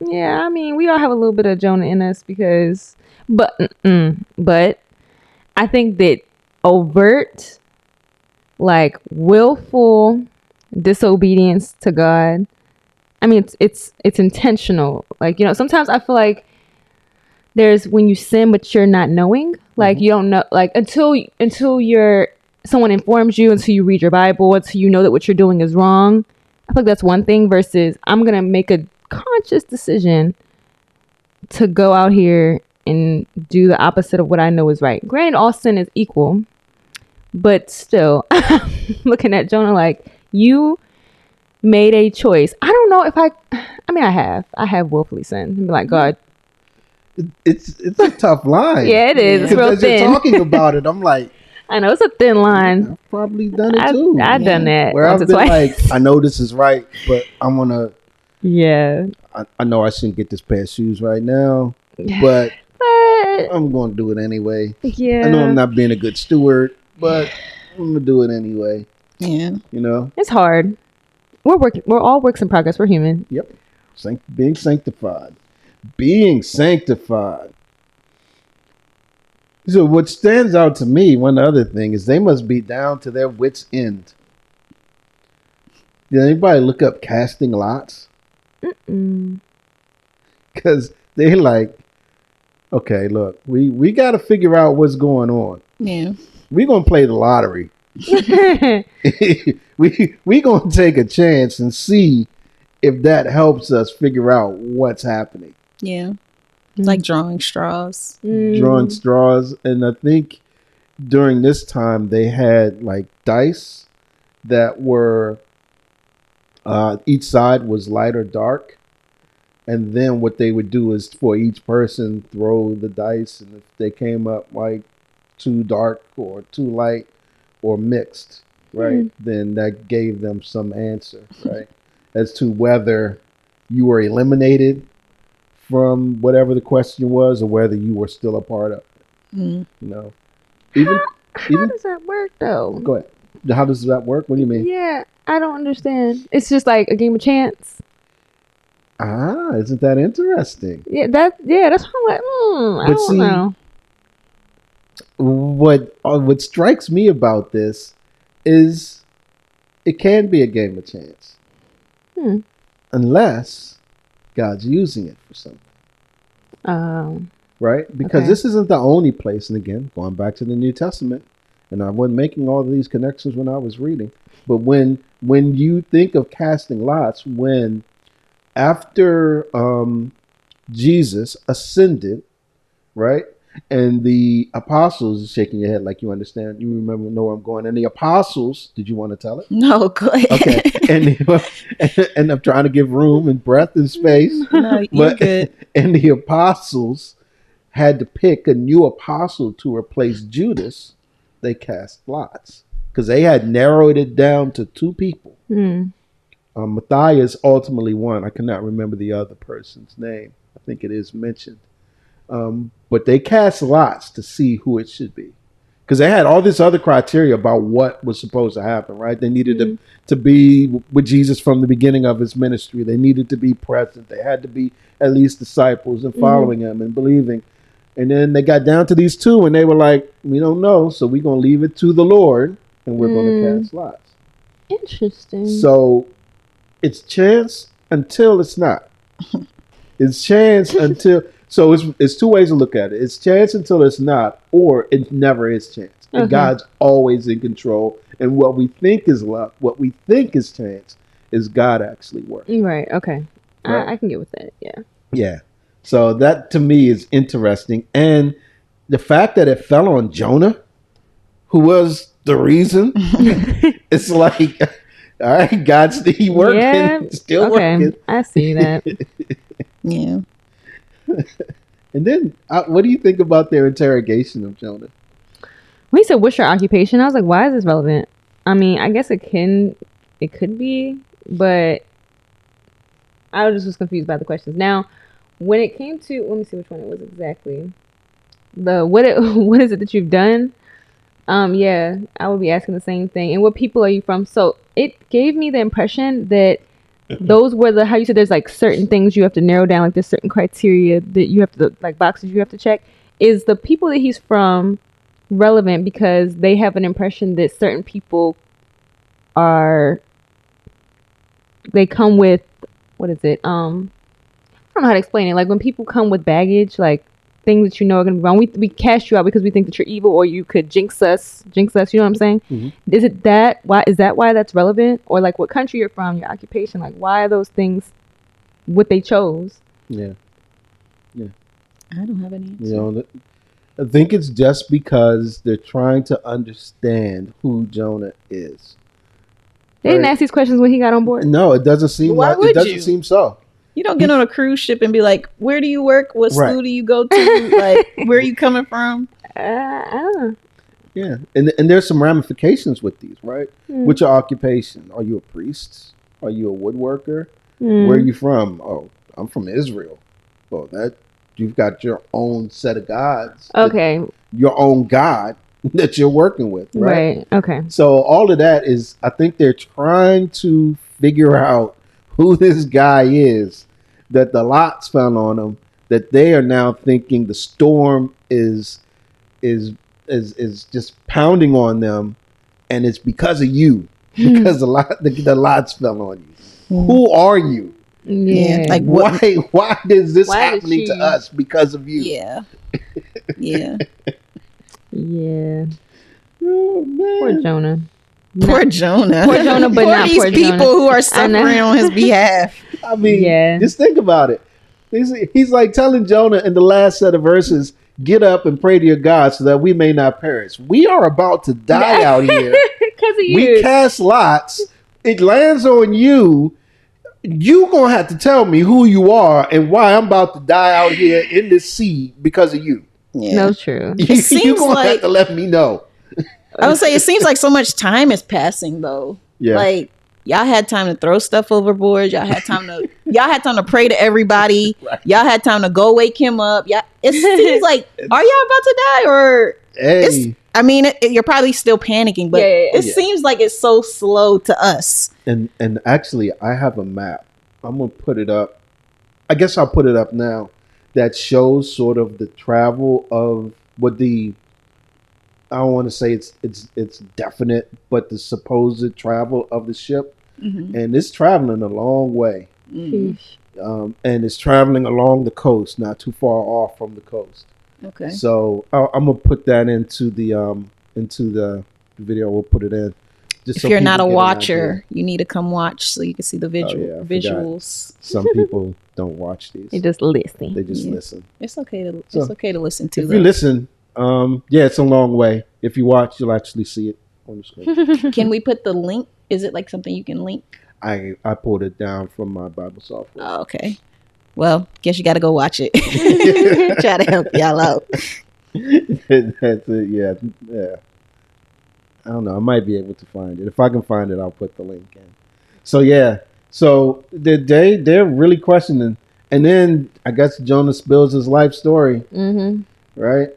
mean, we all have a little bit of Jonah in us but I think that overt, like, willful disobedience to God, I mean, it's intentional. Like, sometimes I feel like there's when you sin, but you're not knowing, like, you don't know, like, until you're someone informs you, until you read your Bible, until you know that what you're doing is wrong. I feel like that's one thing versus I'm going to make a conscious decision to go out here and do the opposite of what I know is right. Granted, all sin is equal, but still, looking at Jonah like, you made a choice. I don't know if I have willfully sinned and be like, God. It's a tough line. Yeah, it is. It's real as thin. you're talking about it, I'm like, I know it's a thin line. I've probably done it too. I've done that. Where once I've or been twice. like, I know this is right, but I'm gonna. Yeah. I know I shouldn't get this pair of shoes right now, but I'm gonna do it anyway. Yeah. I know I'm not being a good steward, but I'm gonna do it anyway. Yeah. You know, it's hard. We're all works in progress. We're human. Yep. Being sanctified. Being sanctified. So what stands out to me, one other thing, is they must be down to their wits' end. Did anybody look up casting lots? Because they're like, okay, look, we got to figure out what's going on. Yeah. We're going to play the lottery. we going to take a chance and see if that helps us figure out what's happening. Yeah. Like drawing straws. Drawing straws. And I think during this time they had like dice that were each side was light or dark. And then what they would do is for each person throw the dice, and if they came up like too dark or too light or mixed, right, then that gave them some answer, right, as to whether you were eliminated from whatever the question was or whether you were still a part of it. You know, how does that work though? Go ahead. How does that work? What do you mean? Yeah, I don't understand. It's just like a game of chance. Isn't that interesting? Yeah, that's what I'm like. I don't know. What strikes me about this is it can be a game of chance, unless God's using it for something. Right? Because this isn't the only place. And again, going back to the New Testament, and I wasn't making all of these connections when I was reading, but when you think of casting lots, when after Jesus ascended, right? And the apostles, shaking your head like you understand, you know where I'm going. And the apostles, did you want to tell it? No, go ahead. Okay. And I'm trying to give room and breath and space. No, you're good. And the apostles had to pick a new apostle to replace Judas. They cast lots because they had narrowed it down to two people. Matthias ultimately won. I cannot remember the other person's name. I think it is mentioned. But they cast lots to see who it should be. Because they had all this other criteria about what was supposed to happen, right? They needed to be with Jesus from the beginning of his ministry. They needed to be present. They had to be at least disciples and following him and believing. And then they got down to these two and they were like, we don't know, so we're going to leave it to the Lord and we're going to cast lots. Interesting. So it's chance until it's not. It's chance until... So it's two ways to look at it. It's chance until it's not, or it never is chance. And God's always in control. And what we think is luck, what we think is chance, is God actually working. Right. Okay. Right. I can get with that. Yeah. Yeah. So that to me is interesting. And the fact that it fell on Jonah, who was the reason, it's like, all right, God's still working, still working. I see that. Yeah. And then, what do you think about their interrogation of Jonah? When he said, "What's your occupation?" I was like, "Why is this relevant?" I mean, I guess it could be, but I just was confused by the questions. Now, when it came to, let me see which one it was exactly. What is it that you've done? Yeah, I would be asking the same thing. And what people are you from? So it gave me the impression that those were how you said there's like certain things you have to narrow down, like there's certain criteria that you have to, like boxes you have to check. Is the people that he's from relevant because they have an impression that certain people they come with, what is it? I don't know how to explain it. Like when people come with baggage, like things that you know are going to be wrong. We cast you out because we think that you're evil, or you could jinx us. You know what I'm saying? Mm-hmm. Is it that? Why is that? Why that's relevant? Or like what country you're from, your occupation? Like why are those things what they chose? Yeah. I don't have any answer. You know, I think it's just because they're trying to understand who Jonah is. They didn't ask these questions when he got on board. No, it doesn't seem Why like would it doesn't you? seem so. You don't get on a cruise ship and be like, where do you work? What Right. school do you go to? Like, where are you coming from? I don't know. Yeah, and there's some ramifications with these, right? What's your occupation? Are you a priest? Are you a woodworker? Where are you from? Oh, I'm from Israel. Well, that you've got your own set of gods. Okay. Your own God that you're working with, right? Right. Okay. So all of that is, I think they're trying to figure out who this guy is that the lots found on him, that they are now thinking the storm is just pounding on them, and it's because of you, because the lots fell on you. Who are you? Yeah. Like Why is this Why did happening to she- us because of you? Yeah. Yeah. Yeah. Oh, man. Poor Jonah. Poor Jonah. Poor Jonah, but poor not these poor people Jonah. who are I suffering know. on his behalf. I mean, Yeah. just think about it. He's like telling Jonah in the last set of verses, get up and pray to your God so that we may not perish. We are about to die out here. Because of you. We cast lots. It lands on you. You gonna have to tell me who you are and why I'm about to die out here in this sea because of you. Yeah. No, true. You seems gonna like- have to let me know. I would say it seems like so much time is passing though. Yeah. Like y'all had time to throw stuff overboard. Y'all had time to pray to everybody. Right. Y'all had time to go wake him up. Yeah. It seems like are y'all about to die or Hey, I mean, you're probably still panicking, but Yeah, yeah, yeah. it seems like it's so slow to us. and actually, I have a map. I'm gonna put it up. I guess I'll put it up now. That shows sort of the travel of what the. I don't want to say it's definite, but the supposed travel of the ship, and it's traveling a long way, Sheesh. and it's traveling along the coast, not too far off from the coast. Okay. So I'm gonna put that into the video. We'll put it in. Just If so you're not a people get an watcher, idea. you need to come watch so you can see the yeah, I forgot. visuals. Some people don't watch these. You just listening. They just Yeah. listen. It's okay to So, it's okay to listen to. If you listen, yeah, it's a long way. If you watch, you'll actually see it on the screen. Can we put the link? Is it like something you can link? I pulled it down from my Bible software. Oh, okay. Well, guess you got to go watch it. Try to help y'all out. That's it. Yeah. I don't know. I might be able to find it. If I can find it, I'll put the link in. So yeah. So they're really questioning, and then I guess Jonah spills his life story, Mm-hmm. right?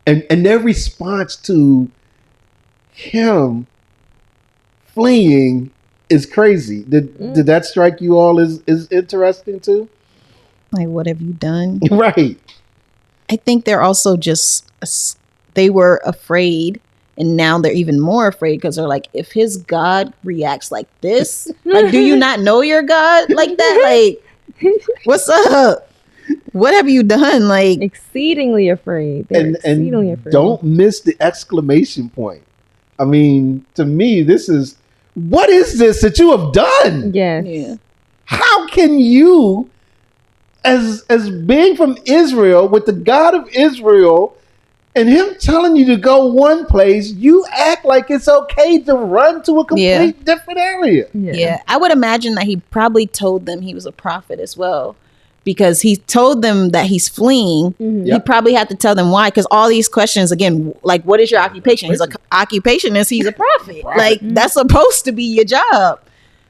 And their response to him fleeing is crazy. Did that strike you all as interesting too? Like, what have you done? Right. I think they're also just they were afraid, and now they're even more afraid because they're like, if his God reacts like this, like, do you not know your God like that? Like, what's up? What have you done? Like, Exceedingly afraid. They're exceedingly And afraid. don't miss the exclamation point. I mean, to me, this is, what is this that you have done? Yes. yeah, How can you, as being from Israel, with the God of Israel, and him telling you to go one place, you act like it's okay to run to a complete different area. yeah. I would imagine that he probably told them he was a prophet as well, because he told them that he's fleeing. Mhm. He Yep. probably had to tell them why, because all these questions again, like, what is your occupation? His occupation is he's a prophet. Like, that's supposed to be your job.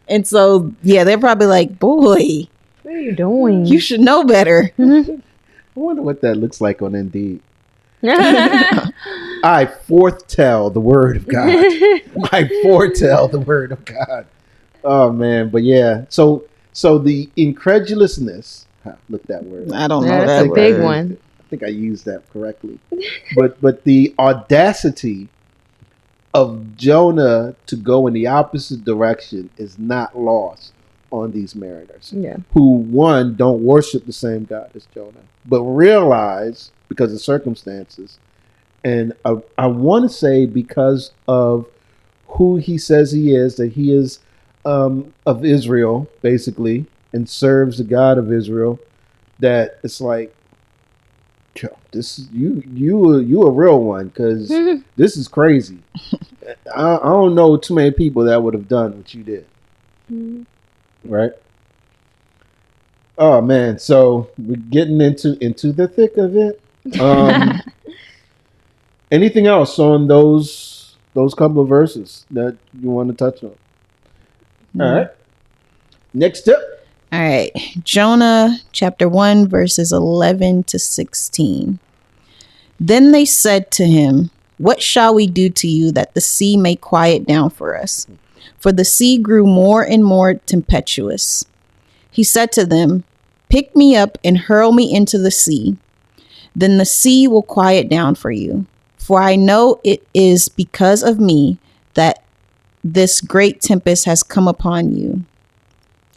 And so, yeah, they're probably like, boy, What are you doing? you should know better. I wonder what that looks like on Indeed. I foretell the word of God. I foretell the word of God. Oh man, but yeah. So the incredulousness. Look that word. I don't know Yeah, that that's a word. big one. I think I used that correctly. But the audacity of Jonah to go in the opposite direction is not lost on these mariners, Yeah. who, one, don't worship the same God as Jonah, but realize because of circumstances. And I want to say because of who he says he is, that he is of Israel, basically, and serves the God of Israel, that it's like, this is you a real one, because this is crazy. I don't know too many people that would have done what you did. Right? Oh man, so we're getting into the thick of it. Anything else on those couple of verses that you want to touch on? All right. Next up. All right. Jonah chapter 1, verses 11 to 16. Then they said to him, "What shall we do to you that the sea may quiet down for us?" For the sea grew more and more tempestuous. He said to them, "Pick me up and hurl me into the sea. Then the sea will quiet down for you. For I know it is because of me that this great tempest has come upon you."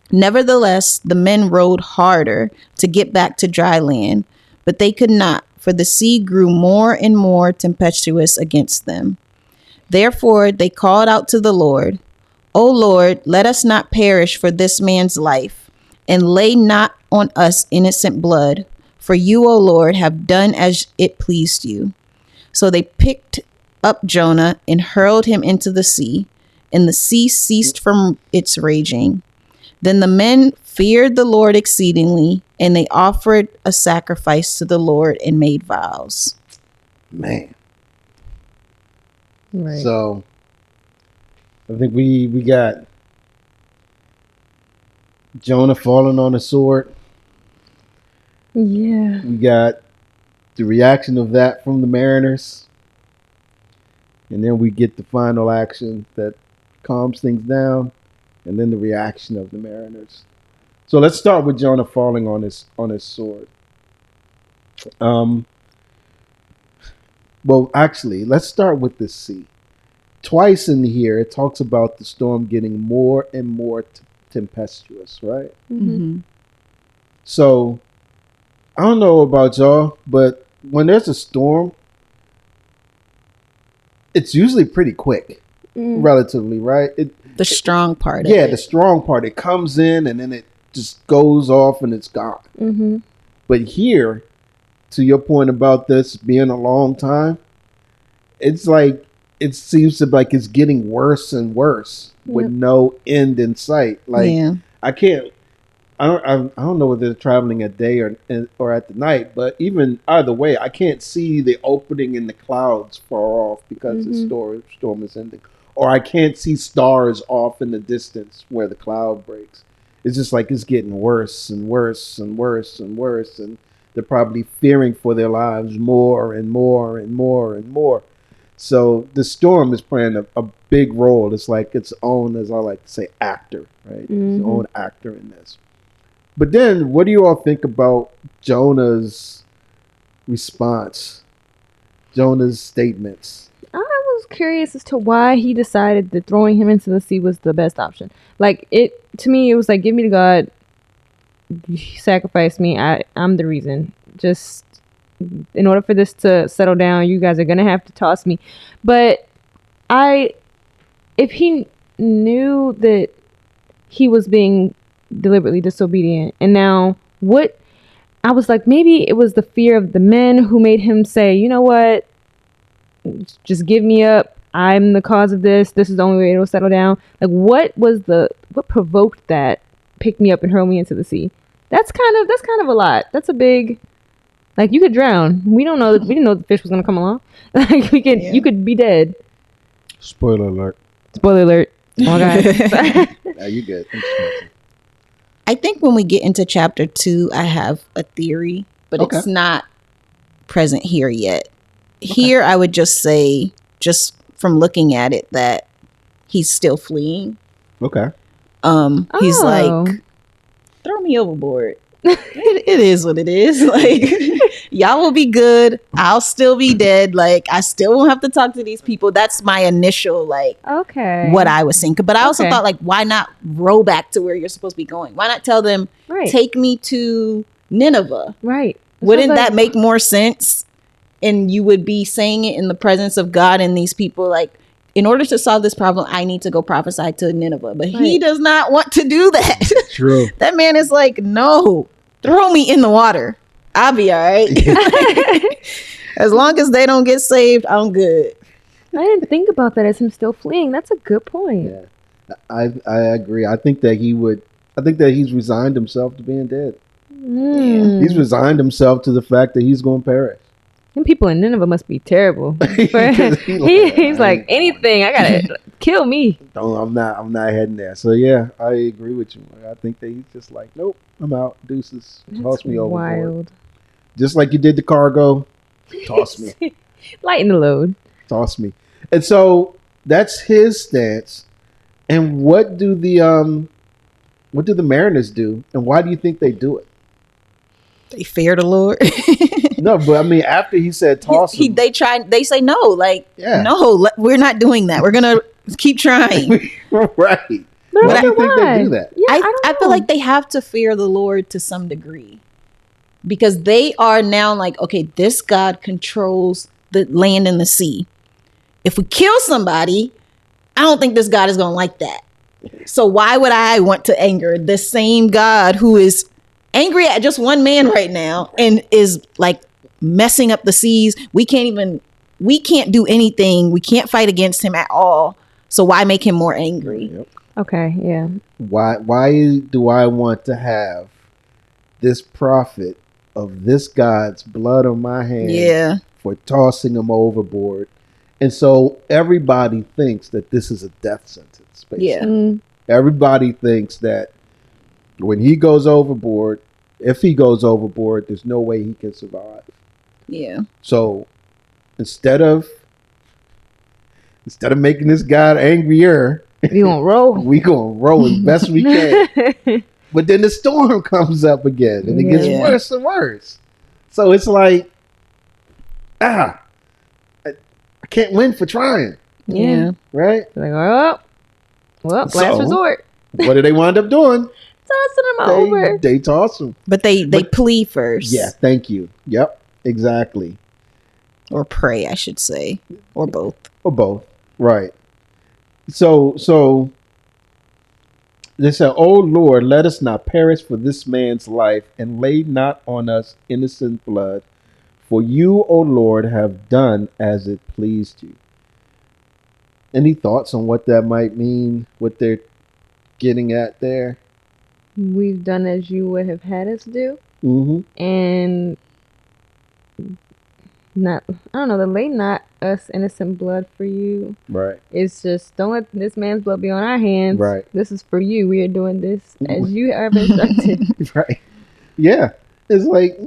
Nevertheless, the men rowed harder to get back to dry land, but they could not, for the sea grew more and more tempestuous against them. Therefore they called out to the Lord, "O Lord, let us not perish for this man's life, and lay not on us innocent blood, for you, O Lord, have done as it pleased you." So they picked up Jonah and hurled him into the sea, and the sea ceased from its raging. Then the men feared the Lord exceedingly, and they offered a sacrifice to the Lord and made vows. Man. Right. So I think we got Jonah falling on a sword. Yeah. We got the reaction of that from the mariners. And then we get the final action that calms things down. And then the reaction of the mariners. So let's start with Jonah falling on his sword. Well, actually, let's start with the sea. Twice in here, it talks about the storm getting more and more tempestuous, right? Mm-hmm. So I don't know about y'all, but when there's a storm, it's usually pretty quick, relatively, right? The strong part of Yeah, it. the strong part. It comes in and then it just goes off and it's gone. Mm-hmm. But here, to your point about this being a long time, it's like it seems to like it's getting worse and worse with no end in sight. Like Yeah. I don't know whether they're traveling at day or at the night, but even either way, I can't see the opening in the clouds far off because the storm is ending. Or I can't see stars off in the distance where the cloud breaks. It's just like it's getting worse and worse and worse and worse. And they're probably fearing for their lives more and more and more and more. So the storm is playing a big role. It's like its own, as I like to say, actor, right? Its own actor in this. But then what do you all think about Jonah's response? Jonah's statements? I was curious as to why he decided that throwing him into the sea was the best option. Like, to me, it was like, give me to God, sacrifice me. I'm the reason. Just in order for this to settle down, you guys are gonna have to toss me. But if he knew that he was being deliberately disobedient, and now I was like, maybe it was the fear of the men who made him say, you know what, just give me up. I'm the cause of this. This is the only way it'll settle down. Like, what provoked that? Pick me up and hurl me into the sea. That's kind of a lot. That's a big, like, you could drown. We didn't know the fish was gonna come along. Like, you could be dead. Spoiler alert. Spoiler alert. Oh my God. Now you good. I think when we get into chapter 2, I have a theory, but it's not present here yet. Here, I would just say, just from looking at it, that he's still fleeing. Okay. He's like, throw me overboard. It is what it is. Like, y'all will be good. I'll still be dead. Like, I still won't have to talk to these people. That's my initial, like, what I was thinking. But I also thought, like, why not row back to where you're supposed to be going? Why not tell them, take me to Nineveh? Right. Wouldn't that make more sense? And you would be saying it in the presence of God and these people, like, in order to solve this problem, I need to go prophesy to Nineveh. But he does not want to do that. True. That man is like, no, throw me in the water. I'll be all right. As long as they don't get saved, I'm good. I didn't think about that as him still fleeing. That's a good point. Yeah, I agree. I think that he's resigned himself to being dead. Mm. He's resigned himself to the fact that he's going to perish. And people in Nineveh must be terrible. He's like, anything, I gotta kill me. No, I'm not heading there. So yeah, I agree with you. I think that he's just like, nope, I'm out. Deuces, toss me overboard. Wild. Just like you did the cargo, toss me. Lighten the load. Toss me. And so that's his stance. And what do the mariners do? And why do you think they do it? They fear the Lord. No, but I mean, after he said toss him, they say no. Like, no, we're not doing that. We're gonna keep trying. Right. Why do you think they do that? Yeah, I feel like they have to fear the Lord to some degree, because they are now like, okay, this God controls the land and the sea. If we kill somebody, I don't think this God is gonna like that. So why would I want to anger the same God who is angry at just one man right now and is like messing up the seas? We can't do anything. We can't fight against him at all. So why make him more angry? Yep. Okay, yeah. Why do I want to have this prophet of this God's blood on my hands for tossing him overboard? And so everybody thinks that this is a death sentence. Basically. Yeah. Mm. Everybody thinks that when he goes overboard, if he goes overboard, there's no way he can survive. Yeah. So instead of making this God angrier, we gonna roll as best we can. But then the storm comes up again, and it gets worse and worse. So it's like, I can't win for trying. Yeah. Right? Like, well, last resort. What do they wind up doing? Tossing them over. They toss them. But they plea first. Yeah, thank you. Yep, exactly. Or pray, I should say. Or both. Right. So they said, "O Lord, let us not perish for this man's life, and lay not on us innocent blood. For you, O Lord, have done as it pleased you." Any thoughts on what that might mean? What they're getting at there? We've done as you would have had us do. Mm-hmm. And lay not us innocent blood for you. Right. It's just, don't let this man's blood be on our hands. Right. This is for you. We are doing this as you have instructed. Right. Yeah. It's like,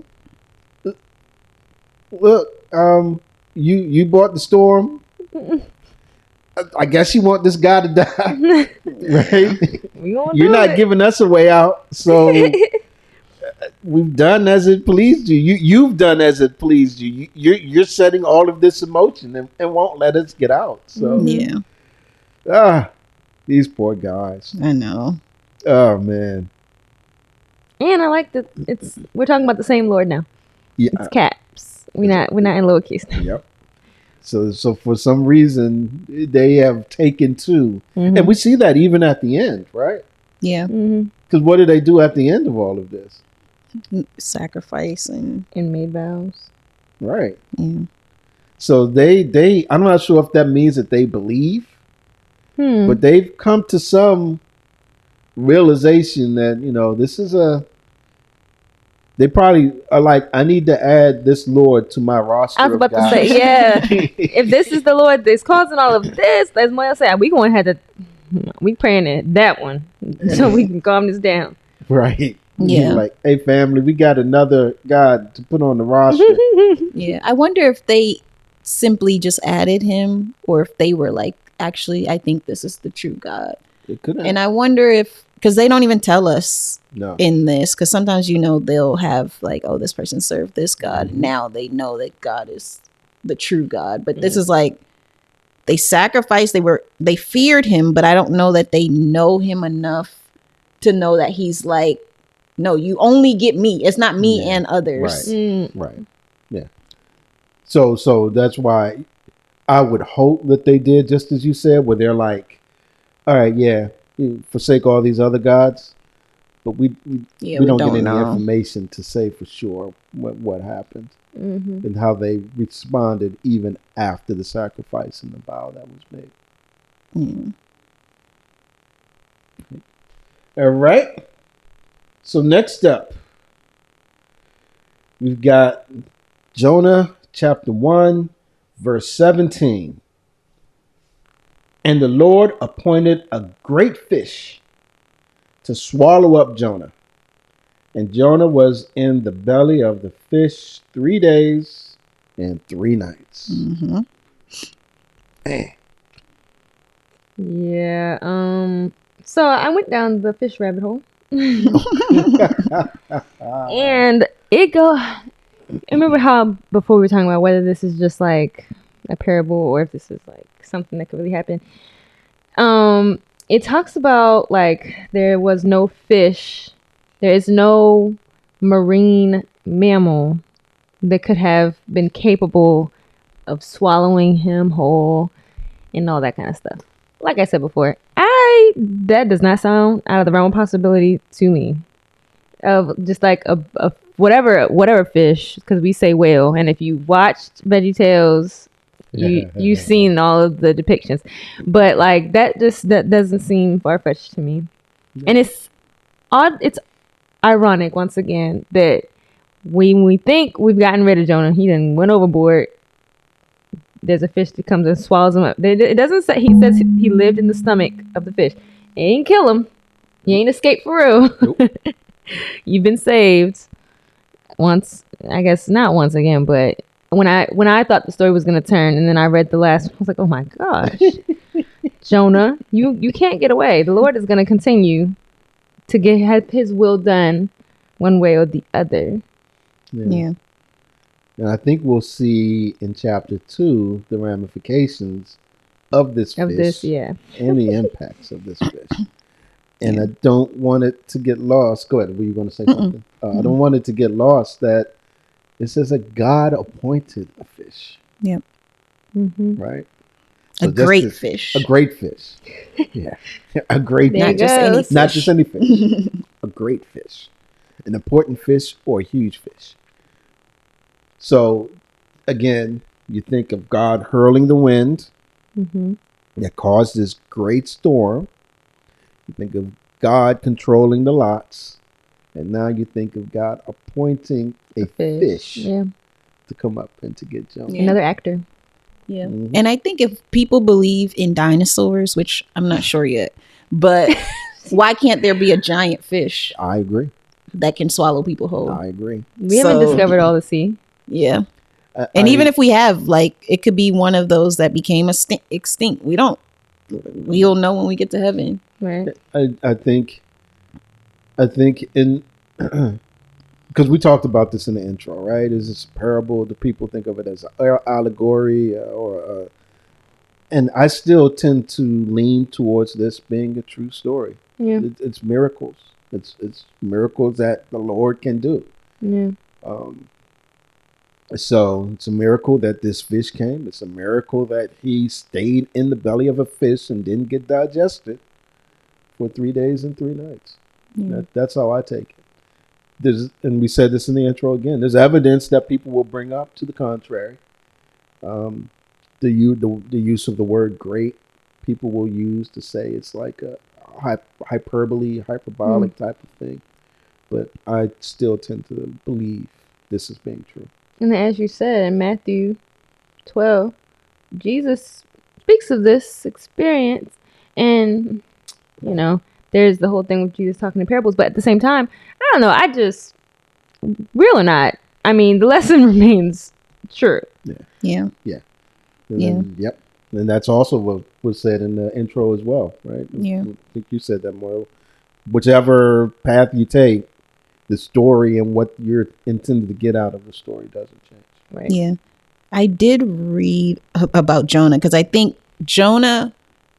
look, you brought the storm. I guess you want this guy to die, right? You're not giving us a way out, so we've done as it pleased you. You've done as it pleased you. You're setting all of this in motion and won't let us get out. So these poor guys. I know. Oh man. And I like that we're talking about the same Lord now. Yeah, it's caps. We're not in lowercase now. Yep. So for some reason they have taken to, and we see that even at the end, right? Yeah. Because what do they do at the end of all of this? Sacrifice and made vows. Right. Yeah. So they I'm not sure if that means that they believe, but they've come to some realization that this is They probably are like, I need to add this Lord to my roster. I was about to say, if this is the Lord that's causing all of this, as Moya said, we praying at that one so we can calm this down. Right. Yeah. Like, hey family, we got another God to put on the roster. Yeah. I wonder if they simply just added him, or if they were like, actually, I think this is the true God. It could have. And I wonder if, because they don't even tell us in this, because sometimes they'll have like, oh, this person served this God, and now they know that God is the true God. But this is like, they sacrificed, they feared him, but I don't know that they know him enough to know that he's like No, you only get me. It's not me Yeah. and others. Right. Yeah. So that's why I would hope that they did just as you said, where they're like, all right, yeah, you forsake all these other gods, but we don't get any know. information to say for sure what happened Mm-hmm. and how they responded even after the sacrifice and the vow that was made. Mm. All right. So next up, we've got Jonah chapter 1, verse 17. And the Lord appointed a great fish to swallow up Jonah. And Jonah was in the belly of the fish 3 days and 3 nights. Mm-hmm. Man. Yeah. So I went down the fish rabbit hole, and it go. I remember how before we were talking about whether this is just like a parable or if this is like something that could really happen. It talks about like there was no fish, there is no marine mammal that could have been capable of swallowing him whole and all that kind of stuff. Like I said before, that does not sound out of the realm of possibility to me. Of just like a whatever fish, because we say whale, and if you watched VeggieTales, you've seen all of the depictions, but like that doesn't seem far fetched to me, and it's odd. It's ironic once again that when we think we've gotten rid of Jonah, he then went overboard. There's a fish that comes and swallows him up. It doesn't say. He says he lived in the stomach of the fish. It ain't kill him. You ain't escaped for real. Nope. You've been saved once, I guess not once again, but when I thought the story was gonna turn, and then I read the last one, I was like, oh my gosh, Jonah, you can't get away. The Lord is gonna continue to have His will done, one way or the other. Yeah. And I think we'll see in chapter 2 the ramifications of this fish Yeah. and the impacts of this fish. And I don't want it to get lost. Go ahead. Were you going to say something? I don't want it to get lost that it says that God appointed a fish. Yep. Mm-hmm. Right? So a great fish. A great fish. Yeah. A great There fish. you go. Not just any fish. A great fish. An important fish or a huge fish. So, again, you think of God hurling the wind that caused this great storm. You think of God controlling the lots. And now you think of God appointing a fish to come up and to get Jonah. Yeah. Another actor. Yeah. Mm-hmm. And I think if people believe in dinosaurs, which I'm not sure yet, but why can't there be a giant fish? I agree. That can swallow people whole. I agree. We haven't discovered all the sea. Yeah. And even if we have, like, it could be one of those that became extinct. We'll know when we get to heaven. Right. I think in because we talked about this in the intro, right? Is this a parable? Do people think of it as an allegory and I still tend to lean towards this being a true story. Yeah. It's miracles. It's miracles that the Lord can do. Yeah. So it's a miracle that this fish came. It's a miracle that he stayed in the belly of a fish and didn't get digested for 3 days and 3 nights. Yeah. That's how I take it. And we said this in the intro again. There's evidence that people will bring up to the contrary. The use of the word "great" people will use to say it's like a hyperbolic type of thing. But I still tend to believe this is being true. And as you said in Matthew 12, Jesus speaks of this experience, and there's the whole thing with Jesus talking in parables. But at the same time, I don't know. I just, real or not, I mean, the lesson remains true. Yeah. Yep. And that's also what was said in the intro as well, right? Yeah. I think you said that more. Whichever path you take, the story and what you're intended to get out of the story doesn't change. Right. Yeah. I did read about Jonah because I think Jonah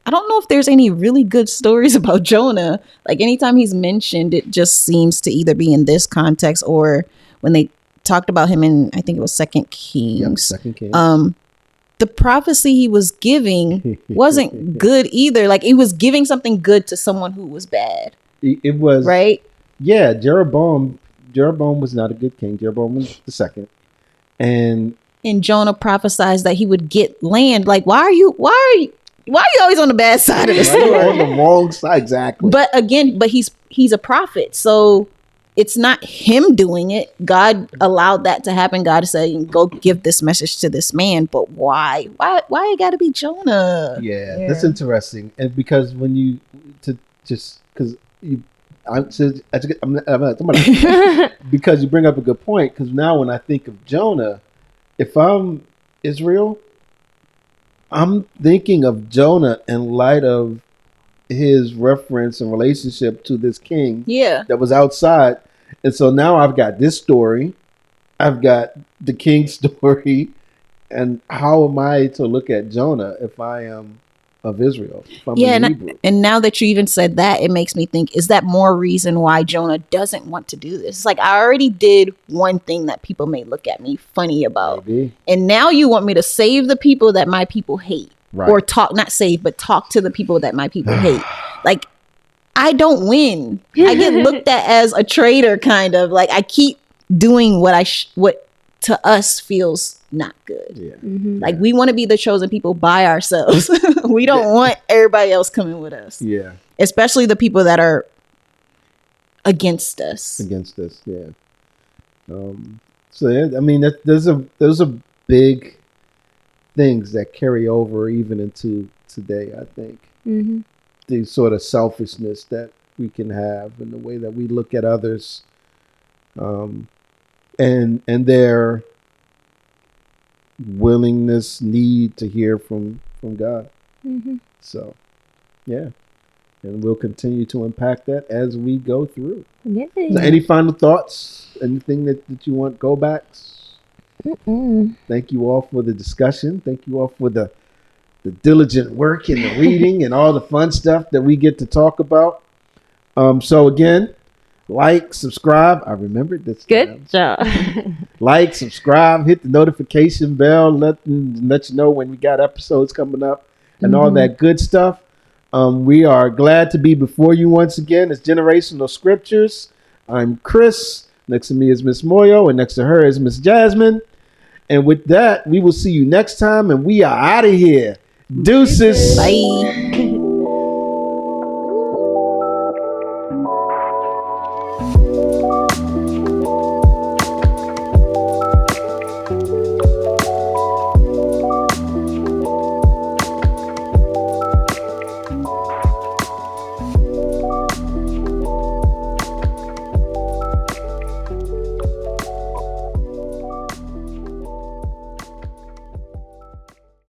I don't know if there's any really good stories about Jonah. Like anytime he's mentioned, it just seems to either be in this context or when they talked about him in, I think it was Second Kings. Yep, Second Kings. The prophecy he was giving wasn't good either. Like it was giving something good to someone who was bad. It was right. Yeah, Jeroboam was not a good king. Jeroboam was the second, and Jonah prophesied that he would get land. Like, why are you always on the bad side of the story? On the wrong side, exactly. But again, he's a prophet, so it's not him doing it. God allowed that to happen. God said, "Go give this message to this man." But why? Why it got to be Jonah? Yeah, that's interesting. And because when you because you bring up a good point. Because now when I think of Jonah, if I'm Israel, I'm thinking of Jonah in light of his reference and relationship to this king that was outside. And so now I've got this story, I've got the king's story, and how am I to look at Jonah if I am of Israel? If I'm a Hebrew? And now that you even said that, it makes me think, is that more reason why Jonah doesn't want to do this? It's like, I already did one thing that people may look at me funny about. Maybe. And now you want me to save the people that my people hate. Right. Or not save, but talk to the people that my people hate. Like, I don't win. I get looked at as a traitor, kind of. Like, I keep doing what to us feels not good. Yeah. Mm-hmm. Like, we want to be the chosen people by ourselves. We don't want everybody else coming with us. Yeah. Especially the people that are against us. Yeah. So I mean, those are big things that carry over even into today. I think the sort of selfishness that we can have and the way that we look at others, and their need to hear from God. So, yeah. And we'll continue to impact that as we go through. Yeah. So any final thoughts? Anything that you want go backs? Thank you all for the discussion. Thank you all for the diligent work and the reading and all the fun stuff that we get to talk about. So again, like, subscribe. I remembered this. Good job. Like, subscribe, hit the notification bell, let you know when we got episodes coming up and all that good stuff. We are glad to be before you once again. It's Generational Scriptures. I'm Chris. Next to me is Miss Moyo, and next to her is Miss Jasmine. And with that, we will see you next time, and we are out of here. Deuces. Bye.